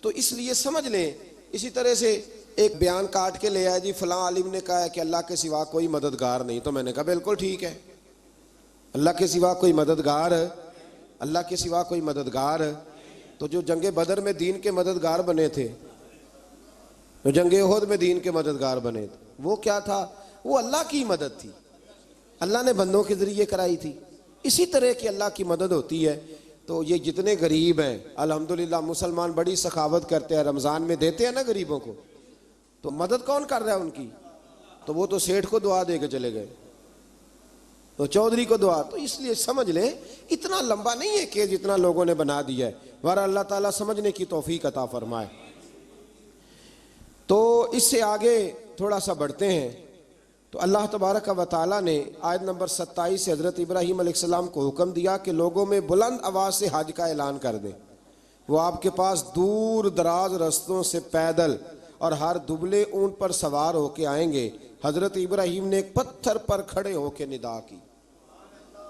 تو اس لیے سمجھ لیں، اسی طرح سے ایک بیان کاٹ کے لے آیا جی فلاں عالم نے کہا ہے کہ اللہ کے سوا کوئی مددگار نہیں، تو میں نے کہا بالکل ٹھیک ہے، اللہ کے سوا کوئی مددگار، اللہ کے سوا کوئی مددگار۔ تو جو جنگ بدر میں دین کے مددگار بنے تھے، جو جنگ احد میں دین کے مددگار بنے تھے، وہ کیا تھا؟ وہ اللہ کی مدد تھی، اللہ نے بندوں کے ذریعے کرائی تھی۔ اسی طرح کی اللہ کی مدد ہوتی ہے۔ تو یہ جتنے غریب ہیں الحمدللہ، مسلمان بڑی سخاوت کرتے ہیں، رمضان میں دیتے ہیں نا غریبوں کو، تو مدد کون کر رہا ہے ان کی؟ تو وہ تو سیٹھ کو دعا دے کے چلے گئے، تو چودھری کو دعا۔ تو اس لیے سمجھ لیں اتنا لمبا نہیں ہے کہ جتنا لوگوں نے بنا دیا ہے، ورنہ اللہ تعالیٰ سمجھنے کی توفیق عطا فرمائے۔ تو اس سے آگے تھوڑا سا بڑھتے ہیں۔ تو اللہ تبارک و تعالیٰ نے آیت نمبر 27 سے حضرت ابراہیم علیہ السلام کو حکم دیا کہ لوگوں میں بلند آواز سے حج کا اعلان کر دیں، وہ آپ کے پاس دور دراز رستوں سے پیدل اور ہر دبلے اونٹ پر سوار ہو کے آئیں گے۔ حضرت ابراہیم نے ایک پتھر پر کھڑے ہو کے ندا کی،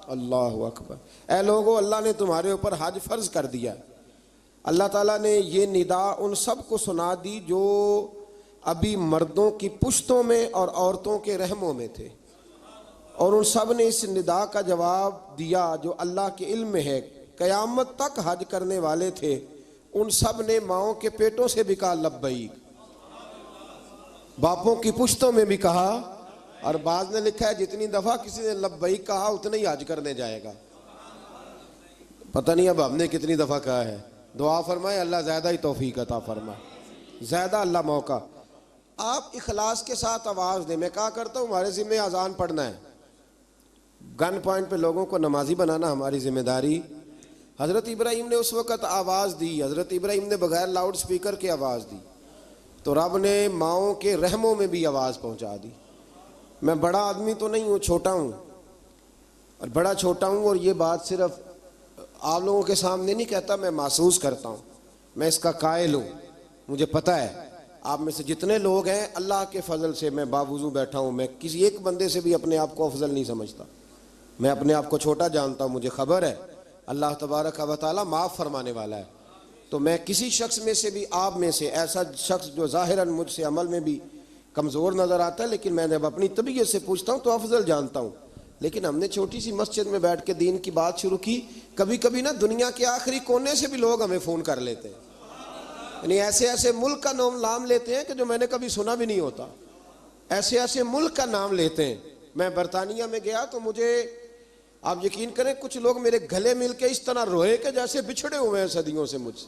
اللہ اکبر، اے لوگو اللہ نے تمہارے اوپر حج فرض کر دیا۔ اللہ تعالیٰ نے یہ ندا ان سب کو سنا دی جو ابھی مردوں کی پشتوں میں اور عورتوں کے رحموں میں تھے، اور ان سب نے اس ندا کا جواب دیا جو اللہ کے علم میں ہے۔ قیامت تک حج کرنے والے تھے، ان سب نے ماؤں کے پیٹوں سے بھی کہا لبیک، باپوں کی پشتوں میں بھی کہا، اور بعض نے لکھا ہے جتنی دفعہ کسی نے لبیک کہا اتنا ہی حج کرنے جائے گا۔ پتہ نہیں اب ہم نے کتنی دفعہ کہا ہے، دعا فرمائے اللہ زیادہ ہی توفیق عطا فرمائے، زیادہ اللہ موقع۔ آپ اخلاص کے ساتھ آواز دیں۔ میں کہا کرتا ہوں ہمارے ذمہ اذان پڑھنا ہے، گن پوائنٹ پہ لوگوں کو نمازی بنانا ہماری ذمہ داری۔ حضرت ابراہیم نے اس وقت آواز دی، حضرت ابراہیم نے بغیر لاؤڈ سپیکر کے آواز دی، تو رب نے ماؤں کے رحموں میں بھی آواز پہنچا دی۔ میں بڑا آدمی تو نہیں ہوں، چھوٹا ہوں، اور بڑا چھوٹا ہوں، اور یہ بات صرف آپ لوگوں کے سامنے نہیں کہتا، میں محسوس کرتا ہوں، میں اس کا قائل ہوں، مجھے پتہ ہے آپ میں سے جتنے لوگ ہیں اللہ کے فضل سے میں باوضو بیٹھا ہوں، میں کسی ایک بندے سے بھی اپنے آپ کو افضل نہیں سمجھتا، میں اپنے آپ کو چھوٹا جانتا ہوں، مجھے خبر ہے اللہ تبارک و تعالیٰ معاف فرمانے والا ہے۔ تو میں کسی شخص میں سے بھی، آپ میں سے ایسا شخص جو ظاہراً مجھ سے عمل میں بھی کمزور نظر آتا ہے، لیکن میں جب اپنی طبیعت سے پوچھتا ہوں تو افضل جانتا ہوں۔ لیکن ہم نے چھوٹی سی مسجد میں بیٹھ کے دین کی بات شروع کی، کبھی کبھی نا دنیا کے آخری کونے سے بھی لوگ ہمیں فون کر لیتے ہیں، یعنی ایسے ایسے ملک کا نام لیتے ہیں کہ جو میں نے کبھی سنا بھی نہیں ہوتا، ایسے ایسے ملک کا نام لیتے ہیں۔ میں برطانیہ میں گیا تو مجھے، آپ یقین کریں، کچھ لوگ میرے گلے مل کے اس طرح روئے کہ جیسے بچھڑے ہوئے ہیں صدیوں سے مجھ سے،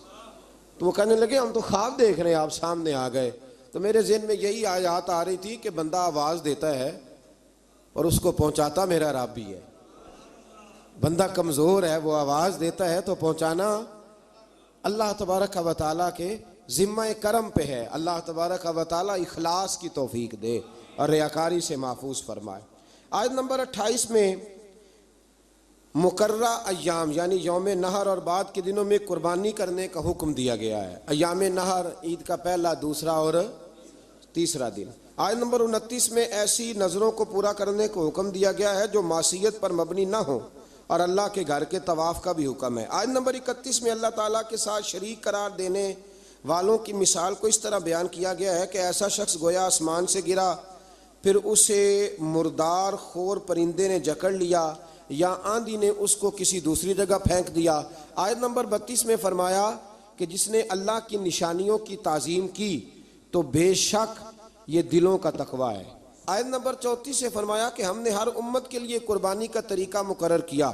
تو وہ کہنے لگے ہم تو خواب دیکھ رہے ہیں، آپ سامنے آ گئے۔ تو میرے ذہن میں یہی آیات آ رہی تھی کہ بندہ آواز دیتا ہے اور اس کو پہنچاتا میرا رب بھی ہے، بندہ کمزور ہے، وہ آواز دیتا ہے تو پہنچانا اللہ تبارک و تعالیٰ کے ذمہ کرم پہ ہے۔ اللہ تبارک و تعالیٰ اخلاص کی توفیق دے اور ریاکاری سے محفوظ فرمائے۔ آیت نمبر 28 میں مقررہ ایام یعنی یوم نحر اور بعد کے دنوں میں قربانی کرنے کا حکم دیا گیا ہے۔ ایام نحر عید کا پہلا، دوسرا اور تیسرا دن۔ آیت نمبر 29 میں ایسی نظروں کو پورا کرنے کو حکم دیا گیا ہے جو معصیت پر مبنی نہ ہو، اور اللہ کے گھر کے طواف کا بھی حکم ہے۔ آیت نمبر 31 میں اللہ تعالیٰ کے ساتھ شریک قرار دینے والوں کی مثال کو اس طرح بیان کیا گیا ہے کہ ایسا شخص گویا آسمان سے گرا، پھر اسے مردار خور پرندے نے جکڑ لیا، یا آندھی نے اس کو کسی دوسری جگہ پھینک دیا۔ آیت نمبر 32 میں فرمایا کہ جس نے اللہ کی نشانیوں کی تعظیم کی تو بے شک یہ دلوں کا تقویٰ ہے۔ آیت نمبر 34 سے فرمایا کہ ہم نے ہر امت کے لیے قربانی کا طریقہ مقرر کیا،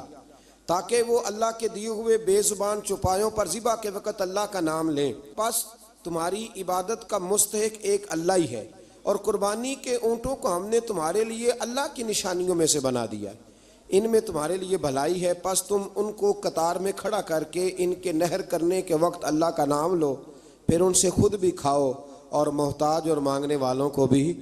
تاکہ وہ اللہ کے دیے ہوئے بے زبان چوپایوں پر ذبح کے وقت اللہ کا نام لیں۔ بس تمہاری عبادت کا مستحق ایک اللہ ہی ہے، اور قربانی کے اونٹوں کو ہم نے تمہارے لیے اللہ کی نشانیوں میں سے بنا دیا ہے، ان میں تمہارے لیے بھلائی ہے، پس تم ان کو قطار میں کھڑا کر کے ان کے نہر کرنے کے وقت اللہ کا نام لو، پھر ان سے خود بھی کھاؤ اور محتاج اور مانگنے والوں کو بھی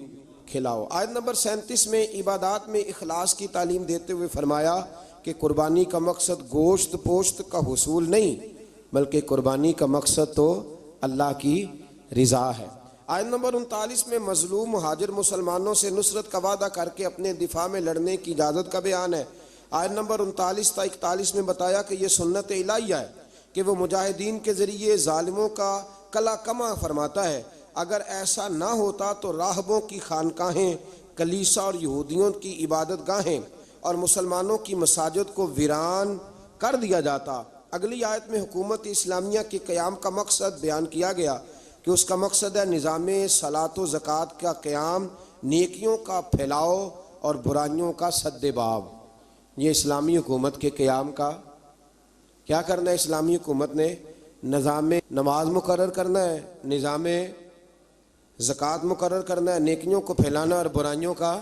کھلاؤ۔ آیت نمبر 37 میں عبادات میں اخلاص کی تعلیم دیتے ہوئے فرمایا کہ قربانی کا مقصد گوشت پوشت کا حصول نہیں، بلکہ قربانی کا مقصد تو اللہ کی رضا ہے۔ آیت نمبر 39 میں مظلوم مہاجر مسلمانوں سے نصرت کا وعدہ کر کے اپنے دفاع میں لڑنے کی اجازت کا بیان ہے۔ آیت نمبر 39 تا 41 میں بتایا کہ یہ سنت الہیہ ہے کہ وہ مجاہدین کے ذریعے ظالموں کا کلا کما فرماتا ہے۔ اگر ایسا نہ ہوتا تو راہبوں کی خانقاہیں، کلیسا اور یہودیوں کی عبادت گاہیں اور مسلمانوں کی مساجد کو ویران کر دیا جاتا۔ اگلی آیت میں حکومت اسلامیہ کے قیام کا مقصد بیان کیا گیا کہ اس کا مقصد ہے نظام صلاۃ و زکوٰۃ کا قیام، نیکیوں کا پھیلاؤ اور برائیوں کا سد باب۔ یہ اسلامی حکومت کے قیام کا کیا کرنا ہے؟ اسلامی حکومت نے نظام نماز مقرر کرنا ہے، نظام زکوٰۃ مقرر کرنا ہے، نیکیوں کو پھیلانا اور برائیوں کا۔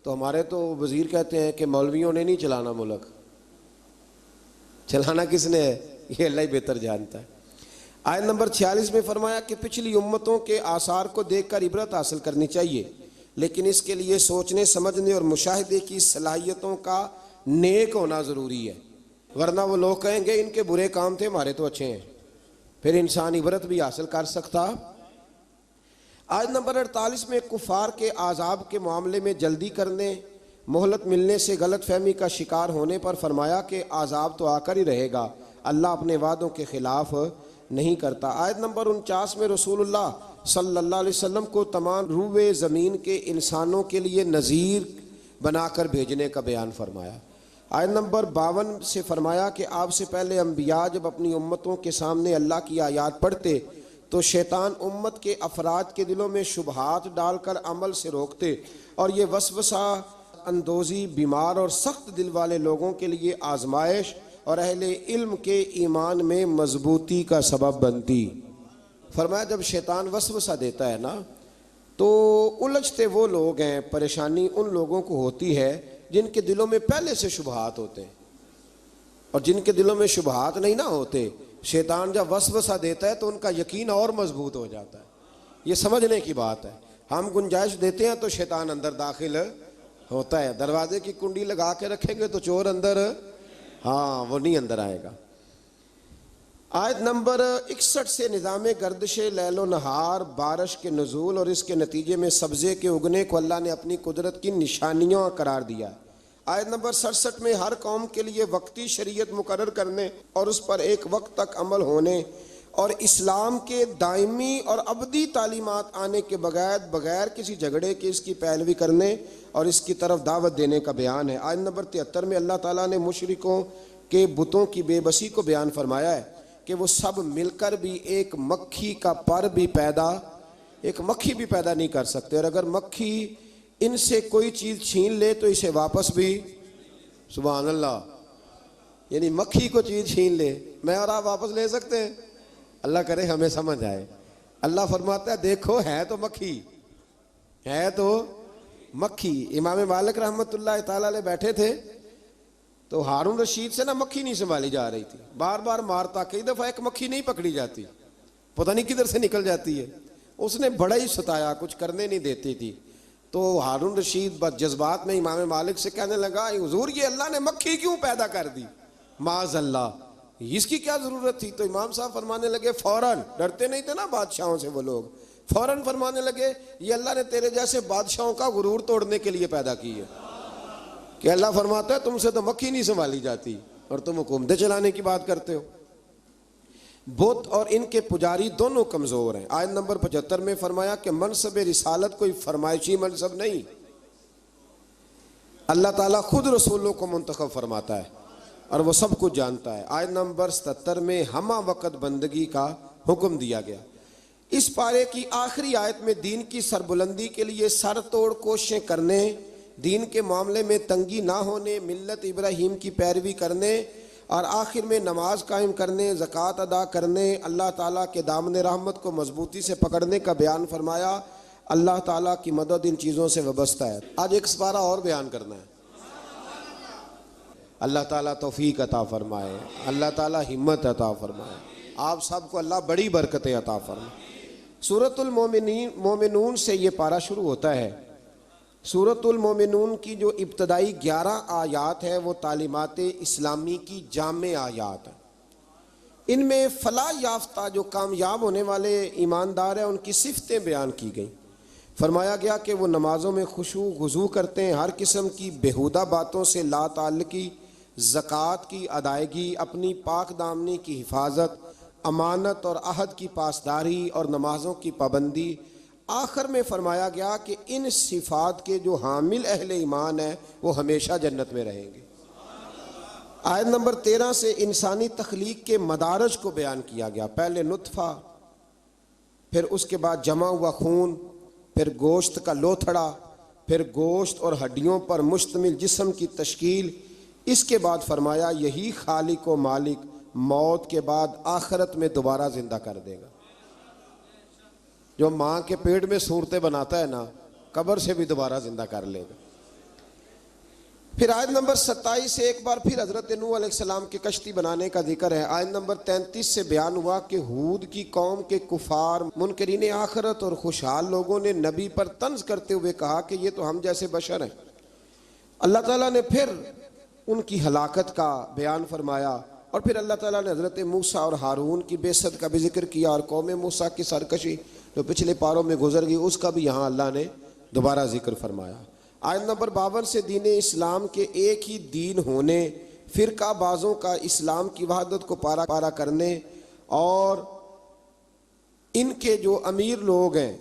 تو ہمارے تو وزیر کہتے ہیں کہ مولویوں نے نہیں چلانا ملک، چلانا کس نے ہے؟ یہ اللہ ہی بہتر جانتا ہے۔ آیت نمبر 46 میں فرمایا کہ پچھلی امتوں کے آثار کو دیکھ کر عبرت حاصل کرنی چاہیے، لیکن اس کے لیے سوچنے سمجھنے اور مشاہدے کی صلاحیتوں کا نیک ہونا ضروری ہے، ورنہ وہ لوگ کہیں گے ان کے برے کام تھے ہمارے تو اچھے ہیں، پھر انسان عبرت بھی حاصل کر سکتا۔ آیت نمبر 48 میں کفار کے عذاب کے معاملے میں جلدی کرنے، مہلت ملنے سے غلط فہمی کا شکار ہونے پر فرمایا کہ عذاب تو آ کر ہی رہے گا، اللہ اپنے وعدوں کے خلاف نہیں کرتا۔ آیت نمبر 49 میں رسول اللہ صلی اللہ علیہ وسلم کو تمام روئے زمین کے انسانوں کے لیے نذیر بنا کر بھیجنے کا بیان فرمایا۔ آیت نمبر 52 سے فرمایا کہ آپ سے پہلے انبیاء جب اپنی امتوں کے سامنے اللہ کی آیات پڑھتے تو شیطان امت کے افراد کے دلوں میں شبہات ڈال کر عمل سے روکتے، اور یہ وسوسہ اندوزی بیمار اور سخت دل والے لوگوں کے لیے آزمائش اور اہل علم کے ایمان میں مضبوطی کا سبب بنتی۔ فرمایا جب شیطان وسوسہ دیتا ہے نا تو الجھتے وہ لوگ ہیں، پریشانی ان لوگوں کو ہوتی ہے جن کے دلوں میں پہلے سے شبہات ہوتے ہیں، اور جن کے دلوں میں شبہات نہیں نہ ہوتے، شیطان جب وسوسہ دیتا ہے تو ان کا یقین اور مضبوط ہو جاتا ہے۔ یہ سمجھنے کی بات ہے، ہم گنجائش دیتے ہیں تو شیطان اندر داخل ہوتا ہے، دروازے کی کنڈی لگا کے رکھیں گے تو چور اندر وہ نہیں اندر آئے گا۔ آیت نمبر 61 سے نظام گردش لیل و نہار، بارش کے نزول اور اس کے نتیجے میں سبزے کے اگنے کو اللہ نے اپنی قدرت کی نشانیاں قرار دیا۔ آیت نمبر 67 میں ہر قوم کے لیے وقتی شریعت مقرر کرنے اور اس پر ایک وقت تک عمل ہونے اور اسلام کے دائمی اور ابدی تعلیمات آنے کے بغیر کسی جھگڑے کے اس کی پیروی کرنے اور اس کی طرف دعوت دینے کا بیان ہے۔ آیت نمبر 73 میں اللہ تعالیٰ نے مشرکوں کے بتوں کی بے بسی کو بیان فرمایا ہے کہ وہ سب مل کر بھی ایک مکھی کا پر بھی ایک مکھی بھی پیدا نہیں کر سکتے، اور اگر مکھی ان سے کوئی چیز چھین لے تو اسے واپس بھی، سبحان اللہ، یعنی مکھی کو چیز چھین لے، میں اور آپ واپس لے سکتے ہیں؟ اللہ کرے ہمیں سمجھ آئے۔ اللہ فرماتا ہے دیکھو ہے تو مکھی۔ امام مالک رحمۃ اللہ تعالیٰ علیہ بیٹھے تھے تو ہارون رشید سے نا مکھی نہیں سنبھالی جا رہی تھی، بار بار مارتا، کئی دفعہ ایک مکھی نہیں پکڑی جاتی، پتہ نہیں کدھر سے نکل جاتی ہے، اس نے بڑا ہی ستایا، کچھ کرنے نہیں دیتی تھی۔ تو ہارون رشید جذبات میں امام مالک سے کہنے لگا حضور یہ اللہ نے مکھی کیوں پیدا کر دی؟ معاذ اللہ، اس کی کیا ضرورت تھی؟ تو امام صاحب فرمانے لگے فوراً، ڈرتے نہیں تھے نا بادشاہوں سے وہ لوگ، فوراً فرمانے لگے یہ اللہ نے تیرے جیسے بادشاہوں کا غرور توڑنے کے لیے پیدا کی ہے، کہ اللہ فرماتا ہے تم سے تو مکھی نہیں سنبھالی جاتی اور تم حکومتیں چلانے کی بات کرتے ہو۔ بت اور ان کے پجاری دونوں کمزور ہیں۔ آیت نمبر 75 میں فرمایا کہ منصب رسالت کوئی فرمائشی منصب نہیں، اللہ تعالیٰ خود رسولوں کو منتخب فرماتا ہے اور وہ سب کچھ جانتا ہے۔ آیت نمبر 77 میں ہمہ وقت بندگی کا حکم دیا گیا۔ اس پارے کی آخری آیت میں دین کی سربلندی کے لیے سر توڑ کوششیں کرنے دین کے معاملے میں تنگی نہ ہونے، ملت ابراہیم کی پیروی کرنے، اور آخر میں نماز قائم کرنے، زکوٰۃ ادا کرنے، اللہ تعالیٰ کے دامن رحمت کو مضبوطی سے پکڑنے کا بیان فرمایا۔ اللہ تعالیٰ کی مدد ان چیزوں سے وابستہ ہے۔ آج ایک سپارہ اور بیان کرنا ہے۔ اللہ تعالیٰ توفیق عطا فرمائے، اللہ تعالیٰ ہمت عطا فرمائے، آپ سب کو اللہ بڑی برکتیں عطا فرمائے۔ سورۃ المومنون سے یہ پارہ شروع ہوتا ہے۔ سورۃ المومنون کی جو ابتدائی 11 آیات ہے وہ تعلیمات اسلامی کی جامع آیات ہیں۔ ان میں فلاح یافتہ جو کامیاب ہونے والے ایماندار ہیں ان کی صفتیں بیان کی گئیں۔ فرمایا گیا کہ وہ نمازوں میں خشوع خضوع کرتے ہیں، ہر قسم کی بیہودہ باتوں سے لا تعلقی، زکوٰۃ کی ادائیگی، اپنی پاک دامنی کی حفاظت، امانت اور عہد کی پاسداری اور نمازوں کی پابندی۔ آخر میں فرمایا گیا کہ ان صفات کے جو حامل اہل ایمان ہیں وہ ہمیشہ جنت میں رہیں گے۔ آیت نمبر 13 سے انسانی تخلیق کے مدارج کو بیان کیا گیا۔ پہلے نطفہ، پھر اس کے بعد جمع ہوا خون، پھر گوشت کا لوتھڑا، پھر گوشت اور ہڈیوں پر مشتمل جسم کی تشکیل۔ اس کے بعد فرمایا یہی خالق و مالک موت کے بعد آخرت میں دوبارہ زندہ کر دے گا۔ جو ماں کے پیٹ میں صورتیں بناتا ہے نا، قبر سے بھی دوبارہ زندہ کر لے گا۔ پھر آیت نمبر 27 سے ایک بار پھر حضرت نوح علیہ السلام کی کشتی بنانے کا ذکر ہے۔ آیت نمبر 33 سے بیان ہوا کہ ہود کی قوم کے کفار، منکرین آخرت اور خوشحال لوگوں نے نبی پر طنز کرتے ہوئے کہا کہ یہ تو ہم جیسے بشر ہیں۔ اللہ تعالیٰ نے پھر ان کی ہلاکت کا بیان فرمایا، اور پھر اللہ تعالیٰ نے حضرت موسیٰ اور ہارون کی بعثت کا بھی ذکر کیا، اور قوم موسیٰ کی سرکشی جو پچھلے پاروں میں گزر گئی اس کا بھی یہاں اللہ نے دوبارہ ذکر فرمایا۔ آیت نمبر 52 سے دین اسلام کے ایک ہی دین ہونے، فرقہ بازوں کا اسلام کی وحدت کو پارا کرنے، اور ان کے جو امیر لوگ ہیں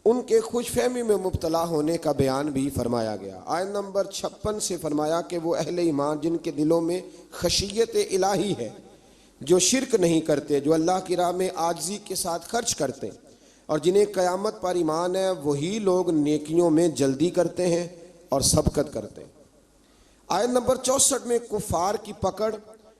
ان کے خوش فہمی میں مبتلا ہونے کا بیان بھی فرمایا گیا۔ آیت نمبر 56 سے فرمایا کہ وہ اہل ایمان جن کے دلوں میں خشیت الہی ہے، جو شرک نہیں کرتے، جو اللہ کی راہ میں عاجزی کے ساتھ خرچ کرتے، اور جنہیں قیامت پر ایمان ہے، وہی لوگ نیکیوں میں جلدی کرتے ہیں اور سبقت کرتے ہیں۔ آیت نمبر 64 میں کفار کی پکڑ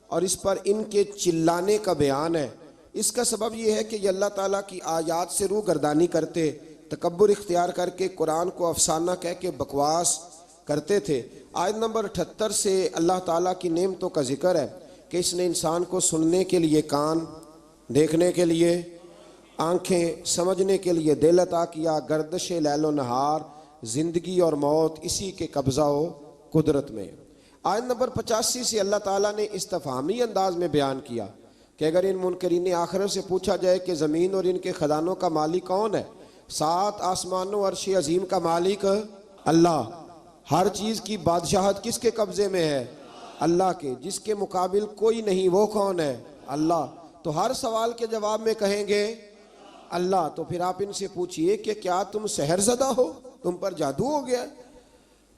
اور اس پر ان کے چلانے کا بیان ہے۔ اس کا سبب یہ ہے کہ یہ اللہ تعالیٰ کی آیات سے روگردانی کرتے، تکبر اختیار کر کے قرآن کو افسانہ کہہ کے بکواس کرتے تھے۔ آیت نمبر 78 سے اللہ تعالیٰ کی نعمتوں کا ذکر ہے کہ اس نے انسان کو سننے کے لیے کان، دیکھنے کے لیے آنکھیں، سمجھنے کے لیے دل عطا کیا۔ گردش لیل و نہار، زندگی اور موت اسی کے قبضہ و قدرت میں۔ آیت نمبر 85 سے اللہ تعالیٰ نے استفہامی انداز میں بیان کیا کہ اگر ان منکرین آخرت سے پوچھا جائے کہ زمین اور ان کے خزانوں کا مالک کون ہے، 7 آسمانوں عرش عظیم کا مالک اللہ، ہر چیز کی بادشاہت کس کے قبضے میں ہے؟ اللہ کے، جس کے مقابل کوئی نہیں، وہ کون ہے؟ اللہ۔ تو ہر سوال کے جواب میں کہیں گے اللہ۔ تو پھر آپ ان سے پوچھئے کہ کیا تم سحر زدہ ہو، تم پر جادو ہو گیا؟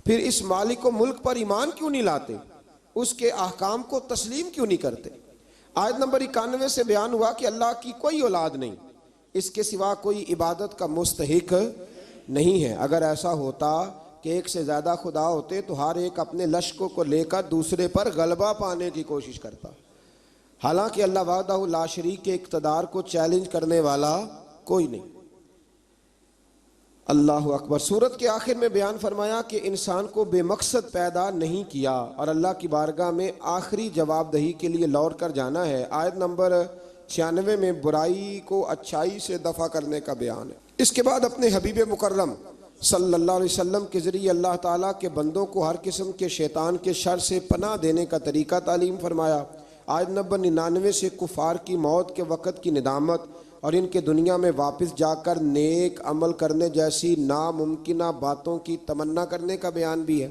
پھر اس مالک و ملک پر ایمان کیوں نہیں لاتے؟ اس کے احکام کو تسلیم کیوں نہیں کرتے؟ آیت نمبر 91 سے بیان ہوا کہ اللہ کی کوئی اولاد نہیں، اس کے سوا کوئی عبادت کا مستحق نہیں ہے۔ اگر ایسا ہوتا کہ ایک سے زیادہ خدا ہوتے تو ہر ایک اپنے لشکروں کو لے کر دوسرے پر غلبہ پانے کی کوشش کرتا، حالانکہ اللہ وحدہ لا شریک کے اقتدار کو چیلنج کرنے والا کوئی نہیں۔ اللہ اکبر۔ سورت کے آخر میں بیان فرمایا کہ انسان کو بے مقصد پیدا نہیں کیا اور اللہ کی بارگاہ میں آخری جواب دہی کے لیے لوٹ کر جانا ہے۔ آیت نمبر 96 میں برائی کو اچھائی سے دفع کرنے کا بیان ہے۔ اس کے بعد اپنے حبیب مکرم صلی اللہ علیہ وسلم کے ذریعے اللہ تعالیٰ کے بندوں کو ہر قسم کے شیطان کے شر سے پناہ دینے کا طریقہ تعلیم فرمایا۔ آیت نمبر 99 سے کفار کی موت کے وقت کی ندامت اور ان کے دنیا میں واپس جا کر نیک عمل کرنے جیسی ناممکنہ باتوں کی تمنا کرنے کا بیان بھی ہے۔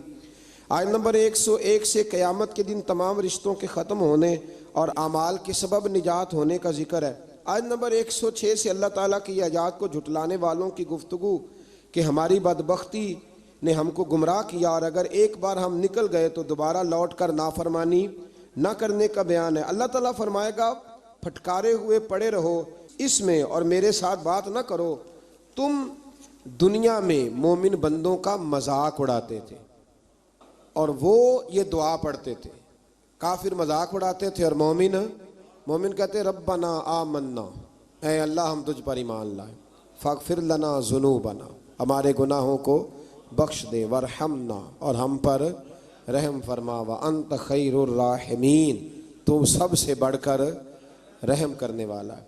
آیت نمبر 101 سے قیامت کے دن تمام رشتوں کے ختم ہونے اور اعمال کے سبب نجات ہونے کا ذکر ہے۔ آیت نمبر 106 سے اللہ تعالیٰ کی آیات کو جھٹلانے والوں کی گفتگو کہ ہماری بدبختی نے ہم کو گمراہ کیا اور اگر ایک بار ہم نکل گئے تو دوبارہ لوٹ کر نافرمانی نہ کرنے کا بیان ہے۔ اللہ تعالیٰ فرمائے گا پھٹکارے ہوئے پڑے رہو اس میں اور میرے ساتھ بات نہ کرو، تم دنیا میں مومن بندوں کا مذاق اڑاتے تھے اور وہ یہ دعا پڑھتے تھے. کافر مذاق اڑاتے تھے اور مومن کہتے ربنا آمنا، اے اللہ ہم تجھ پر ایمان لائے، فاغفر لنا ذنوبنا، ہمارے گناہوں کو بخش دے، ورحمنا، اور ہم پر رحم فرما، وانت خیر الراحمین، تو سب سے بڑھ کر رحم کرنے والا ہے.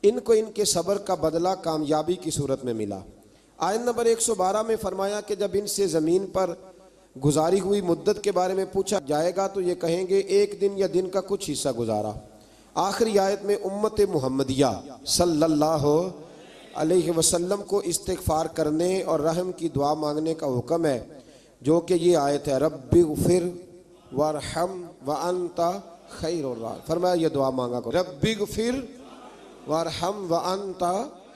ان کو ان کے صبر کا بدلہ کامیابی کی صورت میں ملا. آیت نمبر 112 میں فرمایا کہ جب ان سے زمین پر گزاری ہوئی مدت کے بارے میں پوچھا جائے گا تو یہ کہیں گے ایک دن یا دن کا کچھ حصہ گزارا. آخری آیت میں امت محمدیہ صلی اللہ علیہ وسلم کو استغفار کرنے اور رحم کی دعا مانگنے کا حکم ہے، جو کہ یہ آیت ہے رب اغفر وارحم وانت خیر الراحمین. فرمایا یہ دعا مانگا کرو، رب اغفر وارحم وانت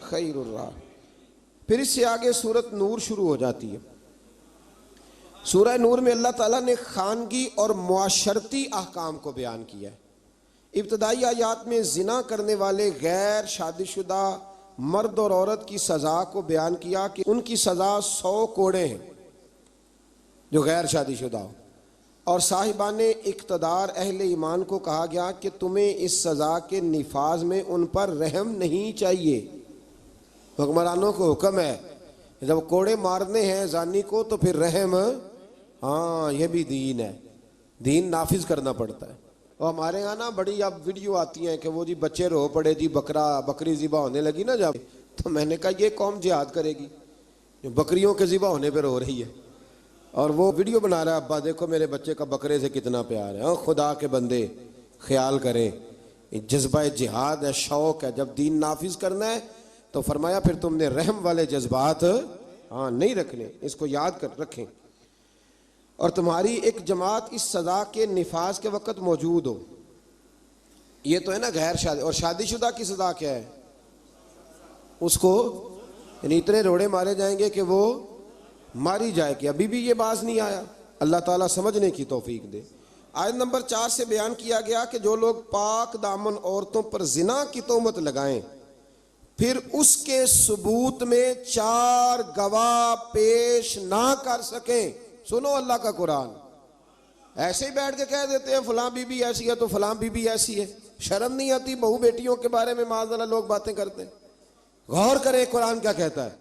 خیر الراحمین. پھر اس سے آگے سورۃ نور شروع ہو جاتی ہے. سورہ نور میں اللہ تعالیٰ نے خانگی اور معاشرتی احکام کو بیان کیا ہے. ابتدائی آیات میں زنا کرنے والے غیر شادی شدہ مرد اور عورت کی سزا کو بیان کیا کہ ان کی سزا 100 کوڑے ہیں جو غیر شادی شدہ ہو، اور صاحبان اقتدار اہل ایمان کو کہا گیا کہ تمہیں اس سزا کے نفاذ میں ان پر رحم نہیں چاہیے. حکمرانوں کو حکم ہے جب کوڑے مارنے ہیں زانی کو تو پھر رحم، ہاں یہ بھی دین ہے، دین نافذ کرنا پڑتا ہے. اور ہمارے یہاں نا بڑی اب ویڈیو آتی ہیں کہ وہ جی بچے رو پڑے جی بکری ذبح ہونے لگی نا جب، تو میں نے کہا یہ قوم جہاد کرے گی جو بکریوں کے ذبح ہونے پہ رو رہی ہے، اور وہ ویڈیو بنا رہا ہے ابا دیکھو میرے بچے کا بکرے سے کتنا پیار ہے. خدا کے بندے خیال کریں، جذبہ جہاد ہے، شوق ہے. جب دین نافذ کرنا ہے تو فرمایا پھر تم نے رحم والے جذبات نہیں رکھنے، اس کو یاد کر رکھیں. اور تمہاری ایک جماعت اس سزا کے نفاذ کے وقت موجود ہو. یہ تو ہے نا غیر شادی. اور شادی شدہ کی سزا کیا ہے؟ اس کو یعنی اتنے روڑے مارے جائیں گے کہ وہ ماری جائے کہ ابھی بھی یہ باز نہیں آیا. اللہ تعالیٰ سمجھنے کی توفیق دے. آیت نمبر 4 سے بیان کیا گیا کہ جو لوگ پاک دامن عورتوں پر زنا کی تہمت لگائیں پھر اس کے ثبوت میں 4 گواہ پیش نہ کر سکیں. سنو اللہ کا قرآن، ایسے ہی بیٹھ کے کہہ دیتے ہیں فلاں بی بی ایسی ہے تو فلاں بی بی ایسی ہے. شرم نہیں آتی بہو بیٹیوں کے بارے میں معاذ اللہ لوگ باتیں کرتے ہیں؟ غور کریں قرآن کیا کہتا ہے.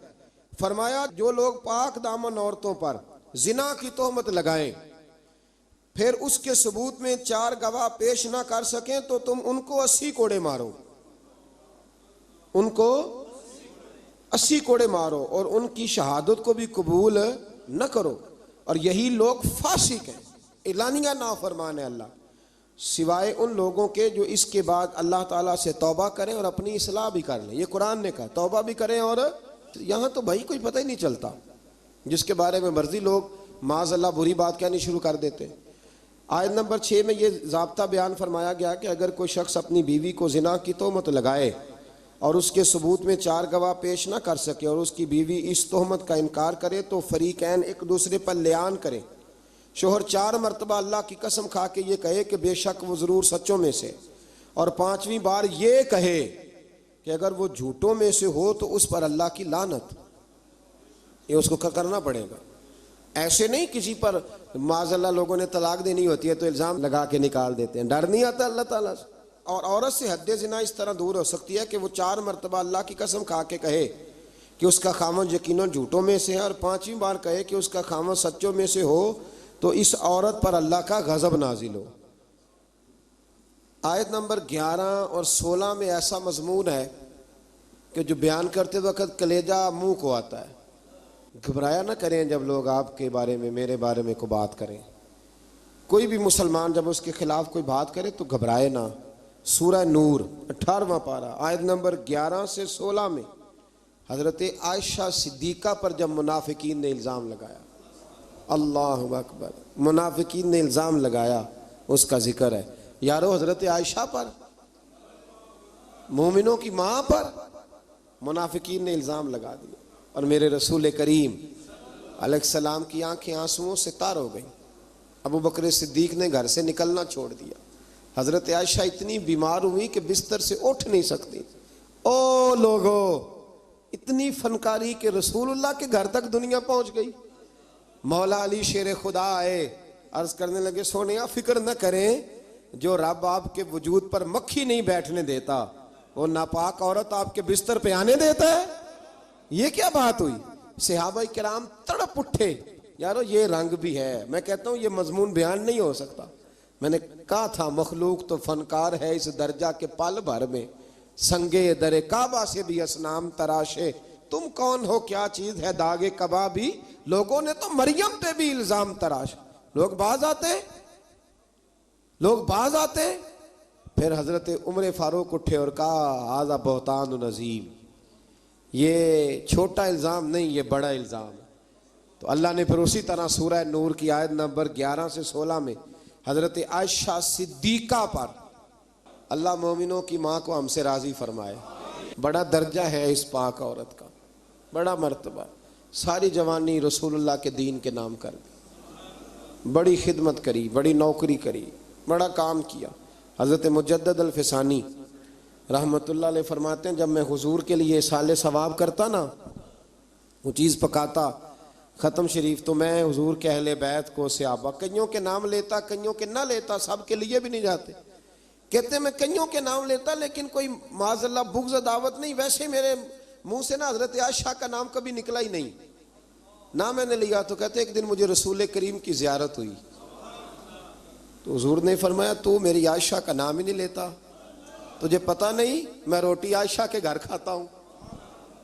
فرمایا جو لوگ پاک دامن عورتوں پر زنا کی تہمت لگائیں پھر اس کے ثبوت میں 4 گواہ پیش نہ کر سکیں تو تم ان کو 80 کوڑے مارو، ان کو 80 کوڑے مارو اور ان کی شہادت کو بھی قبول نہ کرو. اور یہی لوگ فاسق ہیں، اعلانیہ نافرمان ہے اللہ، سوائے ان لوگوں کے جو اس کے بعد اللہ تعالیٰ سے توبہ کریں اور اپنی اصلاح بھی کر لیں. یہ قرآن نے کہا توبہ بھی کریں. اور یہاں تو بھائی کوئی پتہ ہی نہیں چلتا، جس کے بارے میں مرضی لوگ معاذ اللہ بری بات کہنی شروع کر دیتے. آیت نمبر 6 میں یہ ضابطہ بیان فرمایا گیا کہ اگر کوئی شخص اپنی بیوی کو زنا کی تہمت لگائے اور اس کے ثبوت میں 4 گواہ پیش نہ کر سکے اور اس کی بیوی اس تہمت کا انکار کرے تو فریقین ایک دوسرے پر لیان کریں. شوہر 4 مرتبہ اللہ کی قسم کھا کے یہ کہے کہ بے شک وہ ضرور سچوں میں سے، اور 5ویں بار یہ کہے کہ اگر وہ جھوٹوں میں سے ہو تو اس پر اللہ کی لعنت. یہ اس کو کرنا پڑے گا. ایسے نہیں کسی پر معاذ اللہ لوگوں نے طلاق دینی ہوتی ہے تو الزام لگا کے نکال دیتے ہیں، ڈر نہیں آتا اللہ تعالیٰ سے. اور عورت سے حد زنا اس طرح دور ہو سکتی ہے کہ وہ 4 مرتبہ اللہ کی قسم کھا کے کہے کہ اس کا خامن یقیناً جھوٹوں میں سے ہے، اور 5ویں بار کہے کہ اس کا خامن سچوں میں سے ہو تو اس عورت پر اللہ کا غضب نازل ہو. آیت نمبر 11 اور 16 میں ایسا مضمون ہے کہ جو بیان کرتے وقت کلیجہ منہ کو آتا ہے. گھبرایا نہ کریں جب لوگ آپ کے بارے میں میرے بارے میں کوئی بات کریں. کوئی بھی مسلمان جب اس کے خلاف کوئی بات کرے تو گھبرائے نہ. سورہ نور 18واں پارہ آیت نمبر 11 سے 16 میں حضرت عائشہ صدیقہ پر جب منافقین نے الزام لگایا، اللہ اکبر، منافقین نے الزام لگایا، اس کا ذکر ہے. یارو حضرت عائشہ پر، مومنوں کی ماں پر منافقین نے الزام لگا دیا، اور میرے رسول کریم علیہ السلام کی آنکھیں آنسوؤں سے تار ہو گئیں. ابو بکر صدیق نے گھر سے نکلنا چھوڑ دیا. حضرت عائشہ اتنی بیمار ہوئی کہ بستر سے اٹھ نہیں سکتی. او لوگو، اتنی فنکاری کہ رسول اللہ کے گھر تک دنیا پہنچ گئی. مولا علی شیر خدا آئے, عرض کرنے لگے سونیا فکر نہ کریں, جو رب آپ کے وجود پر مکھی نہیں بیٹھنے دیتا وہ ناپاک عورت آپ کے بستر پہ آنے دیتا ہے. یہ کیا بات ہوئی؟ صحابہ کرام تڑپ اٹھے, یارو یہ رنگ بھی ہے. میں کہتا ہوں یہ مضمون بیان نہیں ہو سکتا. میں نے کہا تھا مخلوق تو فنکار ہے اس درجہ کے پل بھر میں, سنگے در کعبہ سے بھی اصنام تراشے, تم کون ہو کیا چیز ہے داغے کبابی, لوگوں نے تو مریم پہ بھی الزام تراش. لوگ باز آتے. پھر حضرت عمر فاروق اٹھے اور کہا ھذا بہتان عظیم, یہ چھوٹا الزام نہیں, یہ بڑا الزام ہے. تو اللہ نے پھر اسی طرح سورہ نور کی آیت نمبر 11 سے 16 میں حضرت عائشہ صدیقہ پر, اللہ مومنوں کی ماں کو ہم سے راضی فرمائے. بڑا درجہ ہے اس پاک عورت کا, بڑا مرتبہ. ساری جوانی رسول اللہ کے دین کے نام کر دی, بڑی خدمت کری, بڑی نوکری کری, بڑا کام کیا. حضرت مجدد الفسانی رحمت اللہ علیہ فرماتے ہیں جب میں حضور کے لیے سال ثواب کرتا نا, وہ چیز پکاتا ختم شریف, تو میں حضور کے اہل بیت کو صحابہ کئیوں کے نام لیتا, کئیوں کے نہ لیتا, سب کے لیے بھی نہیں جاتے. کہتے میں کئیوں کے نام لیتا لیکن کوئی معاذ اللہ بغض دعوت نہیں. ویسے میرے منہ سے نا حضرت عائشہ کا نام کبھی نکلا ہی نہیں, نہ میں نے لیا. تو کہتے ایک دن مجھے رسول کریم کی زیارت ہوئی تو حضور نے فرمایا تو میری عائشہ کا نام ہی نہیں لیتا, تجھے پتہ نہیں میں روٹی عائشہ کے گھر کھاتا ہوں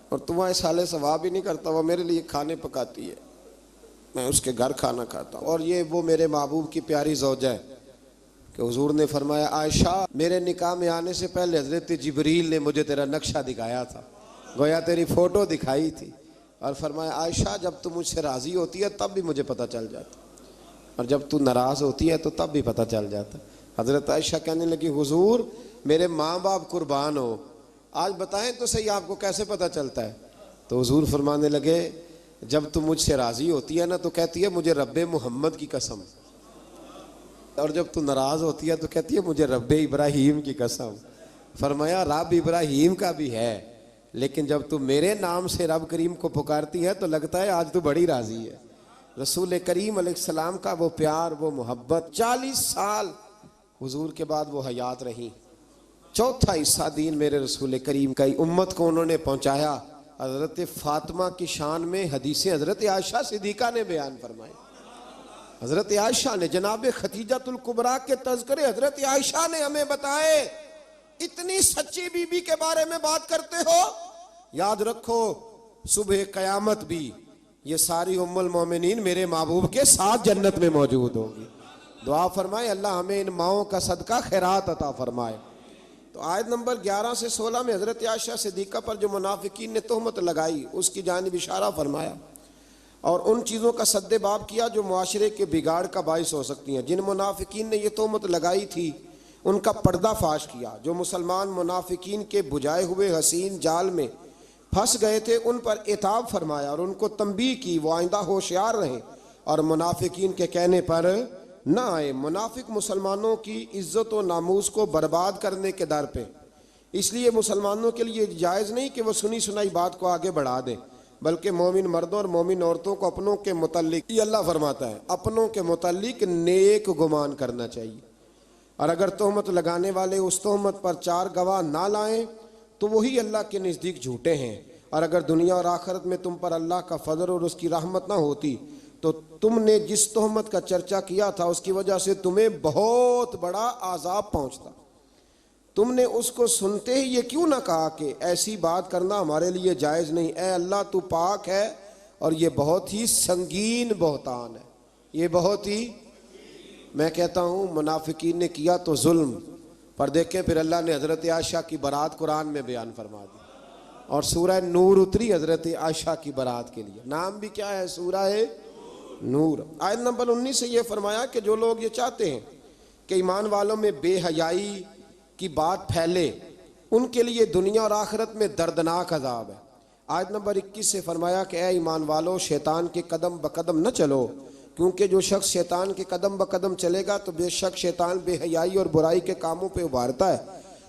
اور تم وہاں سال ثواب ہی نہیں کرتا. وہ میرے لیے کھانے پکاتی ہے, میں اس کے گھر کھانا کھاتا ہوں. اور یہ وہ میرے محبوب کی پیاری زوجہ ہے کہ حضور نے فرمایا عائشہ میرے نکاح میں آنے سے پہلے حضرت جبریل نے مجھے تیرا نقشہ دکھایا تھا, گویا تیری فوٹو دکھائی تھی, اور فرمایا عائشہ جب تو مجھ سے راضی ہوتی ہے تب بھی مجھے پتہ چل جاتا, اور جب تو ناراض ہوتی ہے تو تب بھی پتہ چل جاتا. حضرت عائشہ کہنے لگی حضور میرے ماں باپ قربان ہو, آج بتائیں تو صحیح آپ کو کیسے پتہ چلتا ہے؟ تو حضور فرمانے لگے جب تو مجھ سے راضی ہوتی ہے نا تو کہتی ہے مجھے رب محمد کی قسم, اور جب تو ناراض ہوتی ہے تو کہتی ہے مجھے رب ابراہیم کی قسم. فرمایا رب ابراہیم کا بھی ہے, لیکن جب تو میرے نام سے رب کریم کو پکارتی ہے تو لگتا ہے آج تو بڑی راضی ہے. رسول کریم علیہ السلام کا وہ پیار, وہ محبت. 40 سال حضور کے بعد وہ حیات رہیں, چوتھا حصہ دین میرے رسول کریم کا امت کو انہوں نے پہنچایا. حضرت فاطمہ کی شان میں حدیثیں حضرت عائشہ صدیقہ نے بیان فرمائی. حضرت عائشہ نے, جناب ختیجۃ الکبریٰ کے تذکرے حضرت عائشہ نے ہمیں بتائے. اتنی سچی بی بی کے بارے میں بات کرتے ہو, یاد رکھو صبح قیامت بھی یہ ساری ام المومنین میرے محبوب کے ساتھ جنت میں موجود ہوگی. دعا فرمائے اللہ ہمیں ان ماؤں کا صدقہ خیرات عطا فرمائے. تو آیت نمبر 11 سے 16 میں حضرت عائشہ صدیقہ پر جو منافقین نے تہمت لگائی اس کی جانب اشارہ فرمایا, اور ان چیزوں کا سد باب کیا جو معاشرے کے بگاڑ کا باعث ہو سکتی ہیں. جن منافقین نے یہ تہمت لگائی تھی ان کا پردہ فاش کیا. جو مسلمان منافقین کے بجھائے ہوئے حسین جال میں پھنس گئے تھے ان پر عتاب فرمایا اور ان کو تنبیہ کی وہ آئندہ ہوشیار رہیں اور منافقین کے کہنے پر نہ آئے. منافق مسلمانوں کی عزت و ناموس کو برباد کرنے کے در پہ, اس لیے مسلمانوں کے لیے جائز نہیں کہ وہ سنی سنائی بات کو آگے بڑھا دیں, بلکہ مومن مردوں اور مومن عورتوں کو اپنوں کے متعلق, یہ اللہ فرماتا ہے, اپنوں کے متعلق نیک گمان کرنا چاہیے. اور اگر تہمت لگانے والے اس تہمت پر 4 گواہ نہ لائیں تو وہی اللہ کے نزدیک جھوٹے ہیں. اور اگر دنیا اور آخرت میں تم پر اللہ کا فضل اور اس کی رحمت نہ ہوتی تو تم نے جس تہمت کا چرچا کیا تھا اس کی وجہ سے تمہیں بہت بڑا عذاب پہنچتا. تم نے اس کو سنتے ہی یہ کیوں نہ کہا کہ ایسی بات کرنا ہمارے لیے جائز نہیں. اے اللہ تو پاک ہے اور یہ بہت ہی سنگین بہتان ہے, یہ بہت ہی, میں کہتا ہوں منافقین نے کیا تو ظلم, پر دیکھیں پھر اللہ نے حضرت عائشہ کی برات قرآن میں بیان فرما دی اور سورہ نور اتری حضرت عائشہ کی برات کے لیے. نام بھی کیا ہے؟ سورہ نور. آیت نمبر 19 سے یہ فرمایا کہ جو لوگ یہ چاہتے ہیں کہ ایمان والوں میں بے حیائی کی بات پھیلے ان کے لیے دنیا اور آخرت میں دردناک عذاب ہے. آیت نمبر 21 سے فرمایا کہ اے ایمان والو شیطان کے قدم بقدم نہ چلو, کیونکہ جو شخص شیطان کے قدم بقدم چلے گا تو بے شک شیطان بے حیائی اور برائی کے کاموں پہ ابھارتا ہے.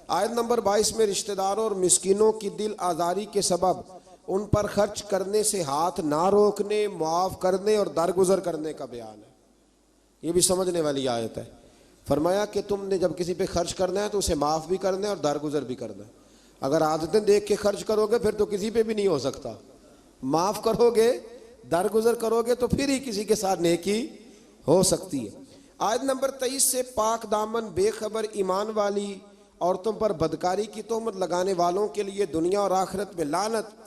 آیت نمبر 22 میں رشتہ داروں اور مسکینوں کی دل آزاری کے سبب ان پر خرچ کرنے سے ہاتھ نہ روکنے، معاف کرنے اور درگزر کرنے کا بیان ہے۔ یہ بھی سمجھنے والی آیت ہے۔ فرمایا کہ تم نے جب کسی پہ خرچ کرنا ہے تو اسے معاف بھی کرنا ہے اور درگزر بھی کرنا ہے۔ اگر عادتیں دیکھ کے خرچ کرو گے پھر تو کسی پہ بھی نہیں ہو سکتا، معاف کرو گے، درگزر کرو گے تو پھر ہی کسی کے ساتھ نیکی ہو سکتی ہے۔ آیت نمبر 23 سے پاک دامن بے خبر ایمان والی عورتوں پر بدکاری کی تہمت لگانے والوں کے لیے دنیا اور آخرت میں لعنت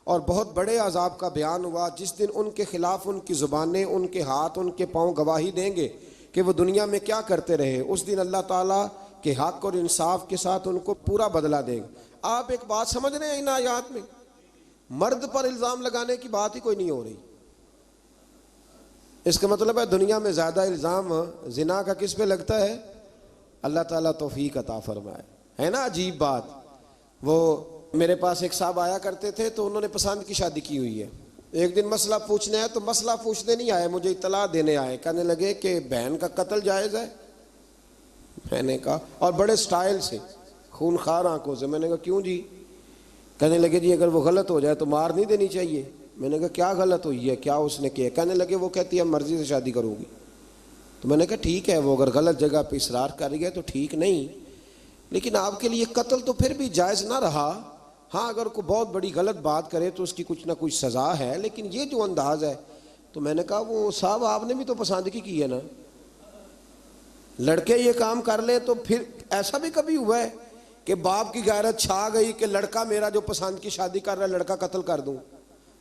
اور بہت بڑے عذاب کا بیان ہوا، جس دن ان کے خلاف ان کی زبانیں، ان کے ہاتھ، ان کے پاؤں گواہی دیں گے کہ وہ دنیا میں کیا کرتے رہے۔ اس دن اللہ تعالیٰ کے حق اور انصاف کے ساتھ ان کو پورا بدلہ دے گا۔ آپ ایک بات سمجھ رہے ہیں ان آیات میں، مرد پر الزام لگانے کی بات ہی کوئی نہیں ہو رہی۔ اس کا مطلب ہے دنیا میں زیادہ الزام زنا کا کس پہ لگتا ہے؟ اللہ تعالیٰ توفیق عطا فرمائے۔ ہے نا عجیب بات۔ وہ میرے پاس ایک صاحب آیا کرتے تھے تو انہوں نے پسند کی شادی کی ہوئی ہے۔ ایک دن مسئلہ پوچھنے آئے تو مسئلہ پوچھنے نہیں آئے، مجھے اطلاع دینے آئے۔ کہنے لگے کہ بہن کا قتل جائز ہے؟ میں نے کہا، اور بڑے سٹائل سے، خونخوار آنکھوں سے۔ میں نے کہا کیوں جی؟ کہنے لگے جی اگر وہ غلط ہو جائے تو مار نہیں دینی چاہیے۔ میں نے کہا کیا غلط ہوئی ہے، کیا اس نے کیا؟ کہنے لگے وہ کہتی ہے مرضی سے شادی کروں گی۔ تو میں نے کہا ٹھیک ہے، وہ اگر غلط جگہ پہ اصرار کر رہی ہے تو ٹھیک نہیں، لیکن آپ کے لیے قتل تو پھر بھی جائز نہ رہا۔ ہاں اگر کوئی بہت بڑی غلط بات کرے تو اس کی کچھ نہ کچھ سزا ہے، لیکن یہ جو انداز ہے۔ تو میں نے کہا وہ صاحب آپ نے بھی تو پسند کی ہے نا، لڑکے یہ کام کر لیں تو پھر ایسا بھی کبھی ہوا ہے کہ باپ کی غیرت چھا گئی کہ لڑکا میرا جو پسند کی شادی کر رہا ہے لڑکا قتل کر دوں؟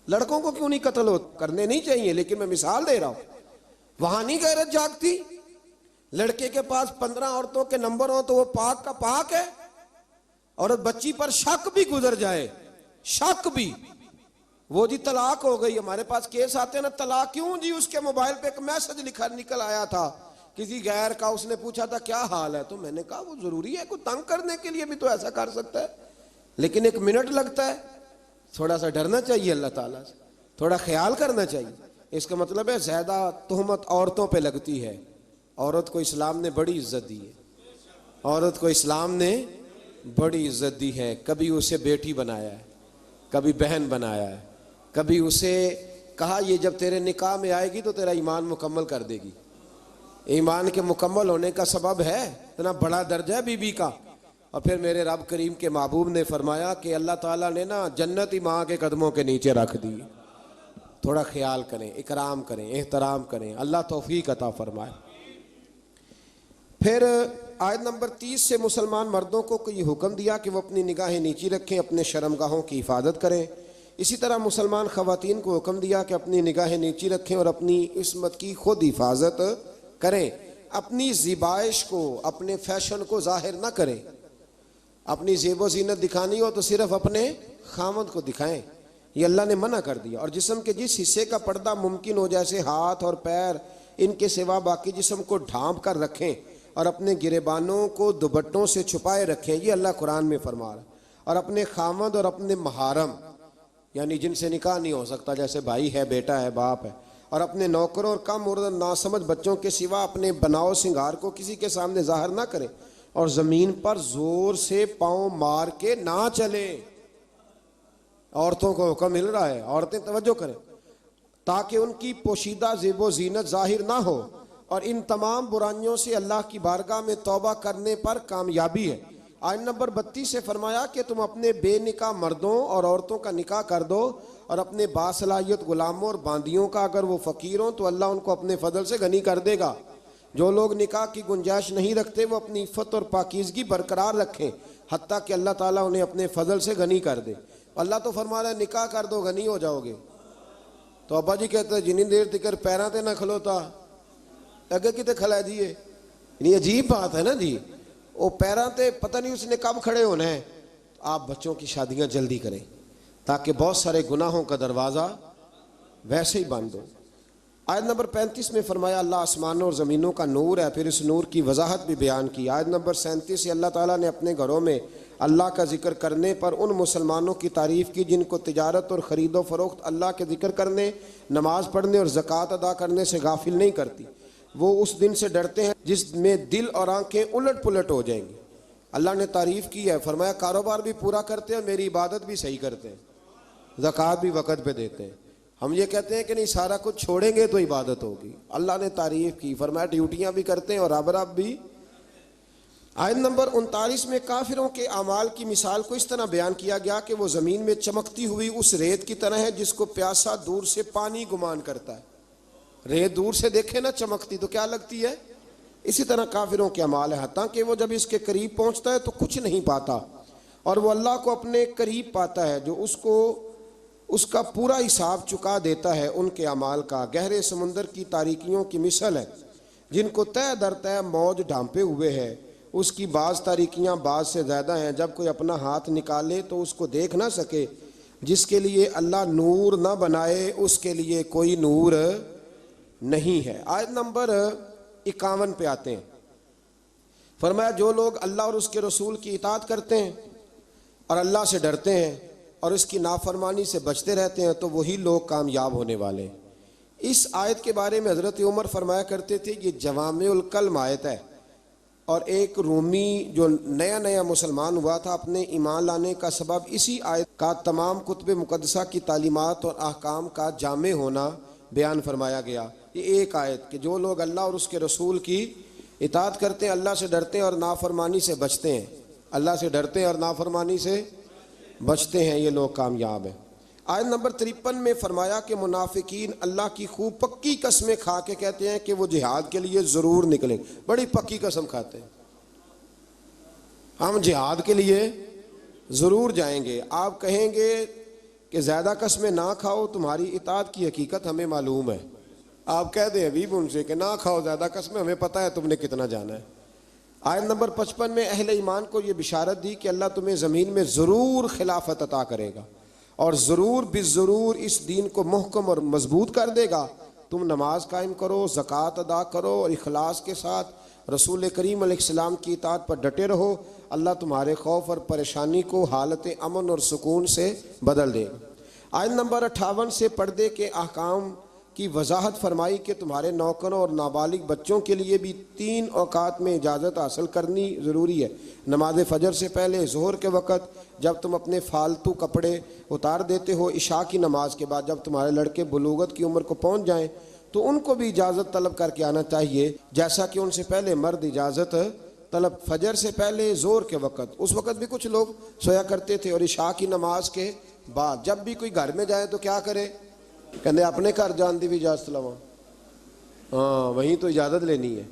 لڑکوں کو کیوں نہیں قتل کرنے نہیں چاہیے، لیکن میں مثال دے رہا ہوں، وہاں نہیں غیرت جاگتی؟ لڑکے کے پاس 15 عورتوں کے نمبر ہوں تو وہ پاک کا پاک ہے، اور بچی پر شک بھی گزر جائے، شک بھی، وہ جی طلاق ہو گئی، ہمارے پاس کیس آتے ہیں نا، طلاق کیوں جی؟ اس کے موبائل پہ ایک میسج نکل آیا تھا کسی غیر کا، اس نے پوچھا تھا کیا حال ہے؟ تو میں نے کہا وہ ضروری ہے، کوئی تنگ کرنے کے لیے بھی تو ایسا کر سکتا ہے، لیکن 1 منٹ لگتا ہے۔ تھوڑا سا ڈرنا چاہیے اللہ تعالیٰ سے، تھوڑا خیال کرنا چاہیے۔ اس کا مطلب ہے زیادہ تہمت عورتوں پہ لگتی ہے۔ عورت کو اسلام نے بڑی عزت دی ہے، عورت کو اسلام نے بڑی عزت دی ہے۔ کبھی اسے بیٹی بنایا ہے، کبھی بہن بنایا ہے، کبھی اسے کہا یہ جب تیرے نکاح میں آئے گی تو تیرا ایمان مکمل کر دے گی۔ ایمان کے مکمل ہونے کا سبب ہے اتنا بڑا درجہ ہے بی بی کا۔ اور پھر میرے رب کریم کے محبوب نے فرمایا کہ اللہ تعالیٰ نے نا جنت ہی ماں کے قدموں کے نیچے رکھ دی۔ تھوڑا خیال کریں، اکرام کریں، احترام کریں، اللہ توفیق عطا فرمائے۔ پھر آیت نمبر 30 سے مسلمان مردوں کو یہ حکم دیا کہ وہ اپنی نگاہیں نیچی رکھیں، اپنے شرمگاہوں کی حفاظت کریں۔ اسی طرح مسلمان خواتین کو حکم دیا کہ اپنی نگاہیں نیچی رکھیں اور اپنی عصمت کی خود حفاظت کریں۔ اپنی زیبائش کو، اپنے فیشن کو ظاہر نہ کریں۔ اپنی زیب و زینت دکھانی ہو تو صرف اپنے خامد کو دکھائیں، یہ اللہ نے منع کر دیا۔ اور جسم کے جس حصے کا پردہ ممکن ہو، جیسے ہاتھ اور پیر، ان کے سوا باقی جسم کو ڈھانپ کر رکھیں اور اپنے گریبانوں کو دوپٹوں سے چھپائے رکھیں، یہ اللہ قرآن میں فرما رہا ہے۔ اور اپنے خامد اور اپنے محارم، یعنی جن سے نکاح نہیں ہو سکتا، جیسے بھائی ہے، بیٹا ہے، باپ ہے، اور اپنے نوکروں اور کم اور ناسمجھ بچوں کے سوا اپنے بناؤ سنگار کو کسی کے سامنے ظاہر نہ کریں، اور زمین پر زور سے پاؤں مار کے نہ چلیں۔ عورتوں کو حکم مل رہا ہے، عورتیں توجہ کریں، تاکہ ان کی پوشیدہ زیب و زینت ظاہر نہ ہو، اور ان تمام برائیوں سے اللہ کی بارگاہ میں توبہ کرنے پر کامیابی ہے۔ آیت نمبر 32 سے فرمایا کہ تم اپنے بے نکاح مردوں اور عورتوں کا نکاح کر دو، اور اپنے باصلاحیت غلاموں اور باندیوں کا، اگر وہ فقیر ہوں تو اللہ ان کو اپنے فضل سے غنی کر دے گا۔ جو لوگ نکاح کی گنجائش نہیں رکھتے وہ اپنی عفت اور پاکیزگی برقرار رکھیں، حتیٰ کہ اللہ تعالیٰ انہیں اپنے فضل سے غنی کر دے۔ اللہ تو فرما رہا ہے نکاح کر دو غنی ہو جاؤ گے۔ تو ابا جی کہتے ہیں جنی دیر تکر پیراں تے نہ کھلوتا اگے کتے کھلا دیے، یعنی عجیب بات ہے نا جی، وہ پیراں تے پتہ نہیں اس نے کب کھڑے ہونا ہے۔ آپ بچوں کی شادیاں جلدی کریں تاکہ بہت سارے گناہوں کا دروازہ ویسے ہی بند ہو۔ آیت نمبر 35 میں فرمایا اللہ آسمانوں اور زمینوں کا نور ہے، پھر اس نور کی وضاحت بھی بیان کی۔ آیت نمبر 37 سے اللہ تعالیٰ نے اپنے گھروں میں اللہ کا ذکر کرنے پر ان مسلمانوں کی تعریف کی جن کو تجارت اور خرید و فروخت اللہ کے ذکر کرنے، نماز پڑھنے اور زکوٰۃ ادا کرنے سے غافل نہیں کرتی۔ وہ اس دن سے ڈرتے ہیں جس میں دل اور آنکھیں الٹ پلٹ ہو جائیں گی۔ اللہ نے تعریف کی ہے، فرمایا کاروبار بھی پورا کرتے ہیں، میری عبادت بھی صحیح کرتے ہیں، زکوٰۃ بھی وقت پہ دیتے ہیں. ہم یہ کہتے ہیں کہ نہیں سارا کچھ چھوڑیں گے تو عبادت ہوگی. اللہ نے تعریف کی، فرمایا ڈیوٹیاں بھی کرتے ہیں اور رب رب بھی. آیت نمبر 39 میں کافروں کے اعمال کی مثال کو اس طرح بیان کیا گیا کہ وہ زمین میں چمکتی ہوئی اس ریت کی طرح ہے جس کو پیاسا دور سے پانی گمان کرتا ہے. ریت دور سے دیکھے نا چمکتی تو کیا لگتی ہے؟ اسی طرح کافروں کے اعمال ہے، حتیٰ کہ وہ جب اس کے قریب پہنچتا ہے تو کچھ نہیں پاتا، اور وہ اللہ کو اپنے قریب پاتا ہے جو اس کا پورا حساب چکا دیتا ہے. ان کے اعمال کا گہرے سمندر کی تاریکیوں کی مثل ہے جن کو تہ در تہ موج ڈھانپے ہوئے ہے. اس کی بعض تاریکیاں بعض سے زیادہ ہیں، جب کوئی اپنا ہاتھ نکالے تو اس کو دیکھ نہ سکے. جس کے لیے اللہ نور نہ بنائے اس کے لیے کوئی نور نہیں ہے. آیت نمبر 51 پہ آتے ہیں. فرمایا جو لوگ اللہ اور اس کے رسول کی اطاعت کرتے ہیں اور اللہ سے ڈرتے ہیں اور اس کی نافرمانی سے بچتے رہتے ہیں تو وہی لوگ کامیاب ہونے والے ہیں. اس آیت کے بارے میں حضرت عمر فرمایا کرتے تھے یہ جوامع الکلم آیت ہے، اور ایک رومی جو نیا مسلمان ہوا تھا اپنے ایمان لانے کا سبب اسی آیت کا تمام کتب مقدسہ کی تعلیمات اور احکام کا جامع ہونا بیان فرمایا گیا. یہ ایک آیت کہ جو لوگ اللہ اور اس کے رسول کی اطاعت کرتے ہیں، اللہ سے ڈرتے ہیں اور نافرمانی سے بچتے ہیں، اللہ سے ڈرتے ہیں اور نافرمانی سے بچتے ہیں، یہ لوگ کامیاب ہیں. آیت نمبر 53 میں فرمایا کہ منافقین اللہ کی خوب پکی قسمیں کھا کے کہتے ہیں کہ وہ جہاد کے لیے ضرور نکلیں. بڑی پکی قسم کھاتے ہیں، ہم جہاد کے لیے ضرور جائیں گے. آپ کہیں گے کہ زیادہ قسمیں نہ کھاؤ، تمہاری اطاعت کی حقیقت ہمیں معلوم ہے. آپ کہہ دیں حبیب ان سے کہ نہ کھاؤ زیادہ قسمیں، ہمیں پتہ ہے تم نے کتنا جانا ہے. آیت نمبر 55 میں اہل ایمان کو یہ بشارت دی کہ اللہ تمہیں زمین میں ضرور خلافت عطا کرے گا اور ضرور بالضرور اس دین کو محکم اور مضبوط کر دے گا. تم نماز قائم کرو، زکوٰۃ ادا کرو اور اخلاص کے ساتھ رسول کریم علیہ السلام کی اطاعت پر ڈٹے رہو. اللہ تمہارے خوف اور پریشانی کو حالت امن اور سکون سے بدل دے گا. آیت نمبر 58 سے پردے کے احکام کی وضاحت فرمائی کہ تمہارے نوکروں اور نابالغ بچوں کے لیے بھی 3 اوقات میں اجازت حاصل کرنی ضروری ہے. نماز فجر سے پہلے، ظہر کے وقت جب تم اپنے فالتو کپڑے اتار دیتے ہو، عشاء کی نماز کے بعد جب تمہارے لڑکے بلوغت کی عمر کو پہنچ جائیں تو ان کو بھی اجازت طلب کر کے آنا چاہیے جیسا کہ ان سے پہلے مرد اجازت طلب. فجر سے پہلے، ظہر کے وقت، اس وقت بھی کچھ لوگ سویا کرتے تھے، اور عشاء کی نماز کے بعد جب بھی کوئی گھر میں جائے تو کیا کرے؟ کہنے اپنے گھر جان دی بھی اجازت لوا. ہاں وہیں تو اجازت لینی ہے،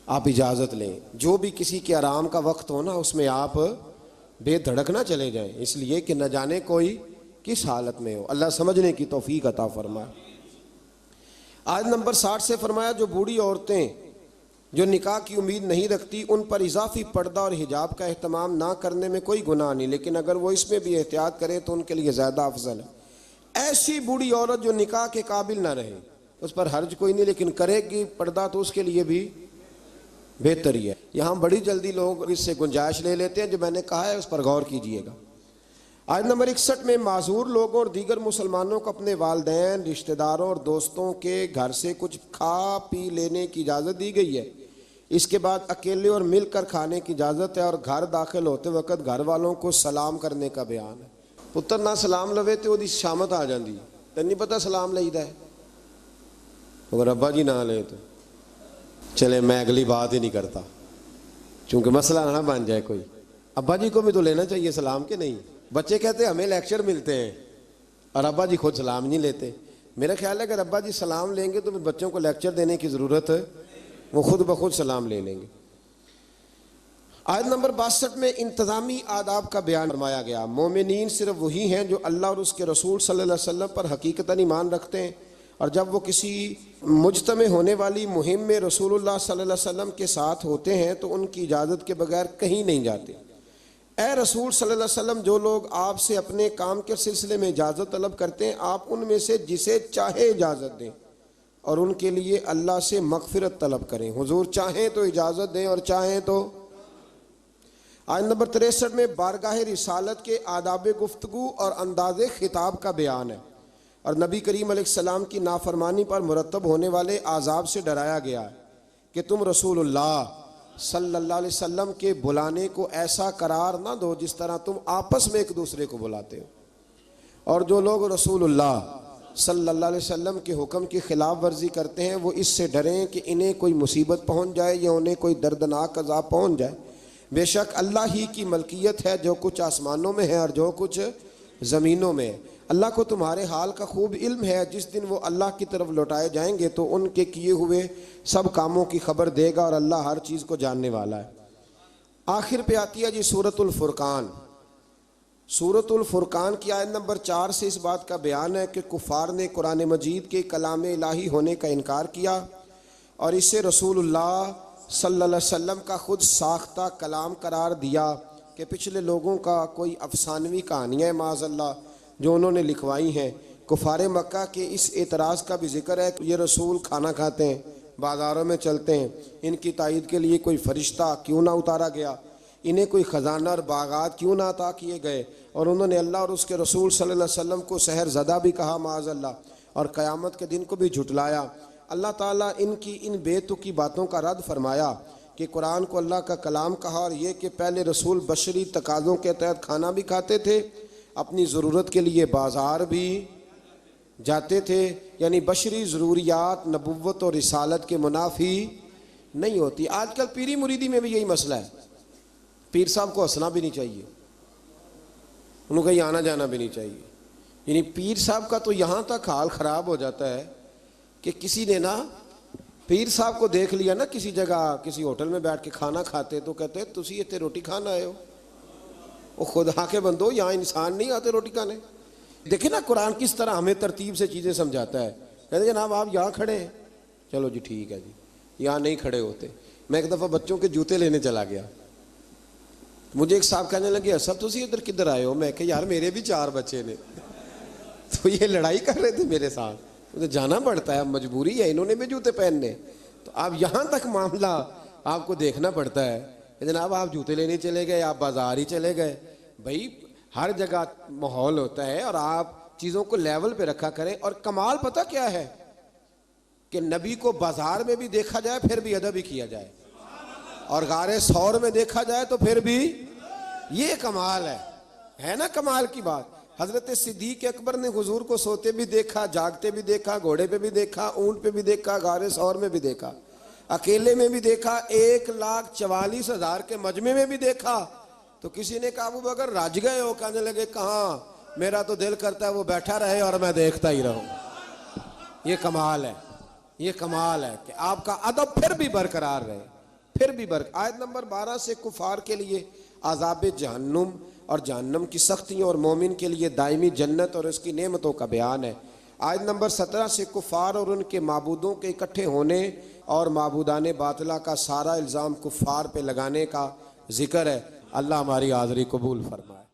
آپ اجازت لیں. جو بھی کسی کے آرام کا وقت ہو نا اس میں آپ بے دھڑک نہ چلے جائیں، اس لیے کہ نہ جانے کوئی کس حالت میں ہو. اللہ سمجھنے کی توفیق عطا فرمائے. آیت نمبر 60 سے فرمایا جو بوڑھی عورتیں جو نکاح کی امید نہیں رکھتی ان پر اضافی پردہ اور حجاب کا اہتمام نہ کرنے میں کوئی گناہ نہیں، لیکن اگر وہ اس میں بھی احتیاط کرے تو ان کے لیے زیادہ افضل ہے. ایسی بوڑھی عورت جو نکاح کے قابل نہ رہے اس پر حرج کوئی نہیں، لیکن کرے گی پردہ تو اس کے لیے بھی بہتر ہی ہے. یہاں بڑی جلدی لوگ اس سے گنجائش لے لیتے ہیں، جو میں نے کہا ہے اس پر غور کیجئے گا. آیت نمبر 61 میں معذور لوگوں اور دیگر مسلمانوں کو اپنے والدین، رشتہ داروں اور دوستوں کے گھر سے کچھ کھا پی لینے کی اجازت دی گئی ہے. اس کے بعد اکیلے اور مل کر کھانے کی اجازت ہے، اور گھر داخل ہوتے وقت گھر والوں کو سلام کرنے کا بیان ہے. پتر نہ سلام لوے تو وہ شامت آ جاندی، تین نہیں پتہ سلام لئیدا ہے. اگر ابا جی نہ لے تو چلے میں اگلی بات ہی نہیں کرتا چونکہ مسئلہ نہ بن جائے کوئی. ابا جی کو بھی تو لینا چاہیے سلام، کے نہیں؟ بچے کہتے ہیں ہمیں لیکچر ملتے ہیں اور ابا جی خود سلام نہیں لیتے. میرا خیال ہے اگر ابا جی سلام لیں گے تو پھر بچوں کو لیکچر دینے کی ضرورت ہے، وہ خود بخود سلام لے لیں گے. آیت نمبر 62 میں انتظامی آداب کا بیان فرمایا گیا. مومنین صرف وہی ہیں جو اللہ اور اس کے رسول صلی اللہ علیہ وسلم پر حقیقتاً ایمان رکھتے ہیں، اور جب وہ کسی مجتمع ہونے والی مہم میں رسول اللہ صلی اللہ علیہ وسلم کے ساتھ ہوتے ہیں تو ان کی اجازت کے بغیر کہیں نہیں جاتے. اے رسول صلی اللہ علیہ وسلم، جو لوگ آپ سے اپنے کام کے سلسلے میں اجازت طلب کرتے ہیں آپ ان میں سے جسے چاہے اجازت دیں اور ان کے لیے اللہ سے مغفرت طلب کریں. حضور چاہیں تو اجازت دیں اور چاہیں تو. آیت نمبر 63 میں بارگاہ رسالت کے آداب گفتگو اور انداز خطاب کا بیان ہے، اور نبی کریم علیہ السلام کی نافرمانی پر مرتب ہونے والے عذاب سے ڈرایا گیا ہے کہ تم رسول اللہ صلی اللہ علیہ وسلم کے بلانے کو ایسا قرار نہ دو جس طرح تم آپس میں ایک دوسرے کو بلاتے ہو. اور جو لوگ رسول اللہ صلی اللہ علیہ وسلم کے حکم کی خلاف ورزی کرتے ہیں وہ اس سے ڈریں کہ انہیں کوئی مصیبت پہنچ جائے یا انہیں کوئی دردناک عذاب پہنچ جائے۔ بے شک اللہ ہی کی ملکیت ہے جو کچھ آسمانوں میں ہے اور جو کچھ زمینوں میں ہے۔ اللہ کو تمہارے حال کا خوب علم ہے، جس دن وہ اللہ کی طرف لوٹائے جائیں گے تو ان کے کیے ہوئے سب کاموں کی خبر دے گا، اور اللہ ہر چیز کو جاننے والا ہے۔ آخر پہ آتی ہے جی سورۃ الفرقان۔ سورۃ الفرقان کی آیت نمبر 4 سے اس بات کا بیان ہے کہ کفار نے قرآن مجید کے کلام الہی ہونے کا انکار کیا اور اسے رسول اللہ صلی اللہ علیہ وسلم کا خود ساختہ کلام قرار دیا کہ پچھلے لوگوں کا کوئی افسانوی کہانیاں معاذ اللہ جو انہوں نے لکھوائی ہیں۔ کفار مکہ کے اس اعتراض کا بھی ذکر ہے کہ یہ رسول کھانا کھاتے ہیں، بازاروں میں چلتے ہیں، ان کی تائید کے لیے کوئی فرشتہ کیوں نہ اتارا گیا، انہیں کوئی خزانہ اور باغات کیوں نہ عطا کیے گئے، اور انہوں نے اللہ اور اس کے رسول صلی اللہ علیہ وسلم کو سحر زدہ بھی کہا معاذ اللہ، اور قیامت کے دن کو بھی جھٹلایا۔ اللہ تعالیٰ ان کی ان بے تکی باتوں کا رد فرمایا کہ قرآن کو اللہ کا کلام کہا، اور یہ کہ پہلے رسول بشری تقاضوں کے تحت کھانا بھی کھاتے تھے، اپنی ضرورت کے لیے بازار بھی جاتے تھے، یعنی بشری ضروریات نبوت اور رسالت کے منافی نہیں ہوتی۔ آج کل پیری مریدی میں بھی یہی مسئلہ ہے، پیر صاحب کو ہنسنا بھی نہیں چاہیے، انہوں کہیں آنا جانا بھی نہیں چاہیے، یعنی پیر صاحب کا تو یہاں تک حال خراب ہو جاتا ہے کہ کسی نے نا پیر صاحب کو دیکھ لیا نا کسی جگہ کسی ہوٹل میں بیٹھ کے کھانا کھاتے تو کہتے ہیں تسی اتنے روٹی کھانا آئے ہو، وہ خدا کے بندو یہاں انسان نہیں آتے روٹی کھانے۔ دیکھیں نا قرآن کس طرح ہمیں ترتیب سے چیزیں سمجھاتا ہے، کہتے ہیں جناب آپ یہاں کھڑے ہیں، چلو جی ٹھیک ہے جی، یہاں نہیں کھڑے ہوتے۔ میں ایک دفعہ بچوں کے جوتے لینے چلا گیا، مجھے ایک صاحب کہنے لگے سب تسی ادھر کدھر آئے ہو؟ میں کہ یار میرے بھی 4 بچے نے، تو یہ لڑائی کر رہے تھے میرے ساتھ، مجھے جانا پڑتا ہے، مجبوری ہے، انہوں نے بھی جوتے پہننے، تو اب یہاں تک معاملہ آپ کو دیکھنا پڑتا ہے کہ جناب آپ جوتے لینے چلے گئے، آپ بازار ہی چلے گئے۔ بھائی ہر جگہ ماحول ہوتا ہے اور آپ چیزوں کو لیول پہ رکھا کریں۔ اور کمال پتہ کیا ہے کہ نبی کو بازار میں بھی دیکھا جائے پھر بھی ادب ہی کیا جائے، اور غار ثور میں دیکھا جائے تو پھر بھی، یہ کمال ہے نا کمال کی بات۔ حضرت صدیق اکبر نے حضور کو سوتے بھی دیکھا، جاگتے بھی دیکھا، گھوڑے پہ بھی دیکھا، اونٹ پہ بھی دیکھا، غار ثور میں بھی دیکھا، اکیلے میں بھی دیکھا، 1,44,000 کے مجمع میں بھی دیکھا۔ تو کسی نے کہا ابو بکر رج گئے ہو؟ کہنے لگے کہاں، میرا تو دل کرتا ہے وہ بیٹھا رہے اور میں دیکھتا ہی رہوں۔ یہ کمال ہے، یہ کمال ہے کہ آپ کا ادب پھر بھی برقرار رہے، پھر بھی آیت نمبر 12 سے کفار کے لیے عذاب جہنم اور جہنم کی سختیوں اور مومن کے لیے دائمی جنت اور اس کی نعمتوں کا بیان ہے۔ آیت نمبر 17 سے کفار اور ان کے معبودوں کے اکٹھے ہونے اور معبودان باطلہ کا سارا الزام کفار پہ لگانے کا ذکر ہے۔ اللہ ہماری حاضری قبول فرمائے۔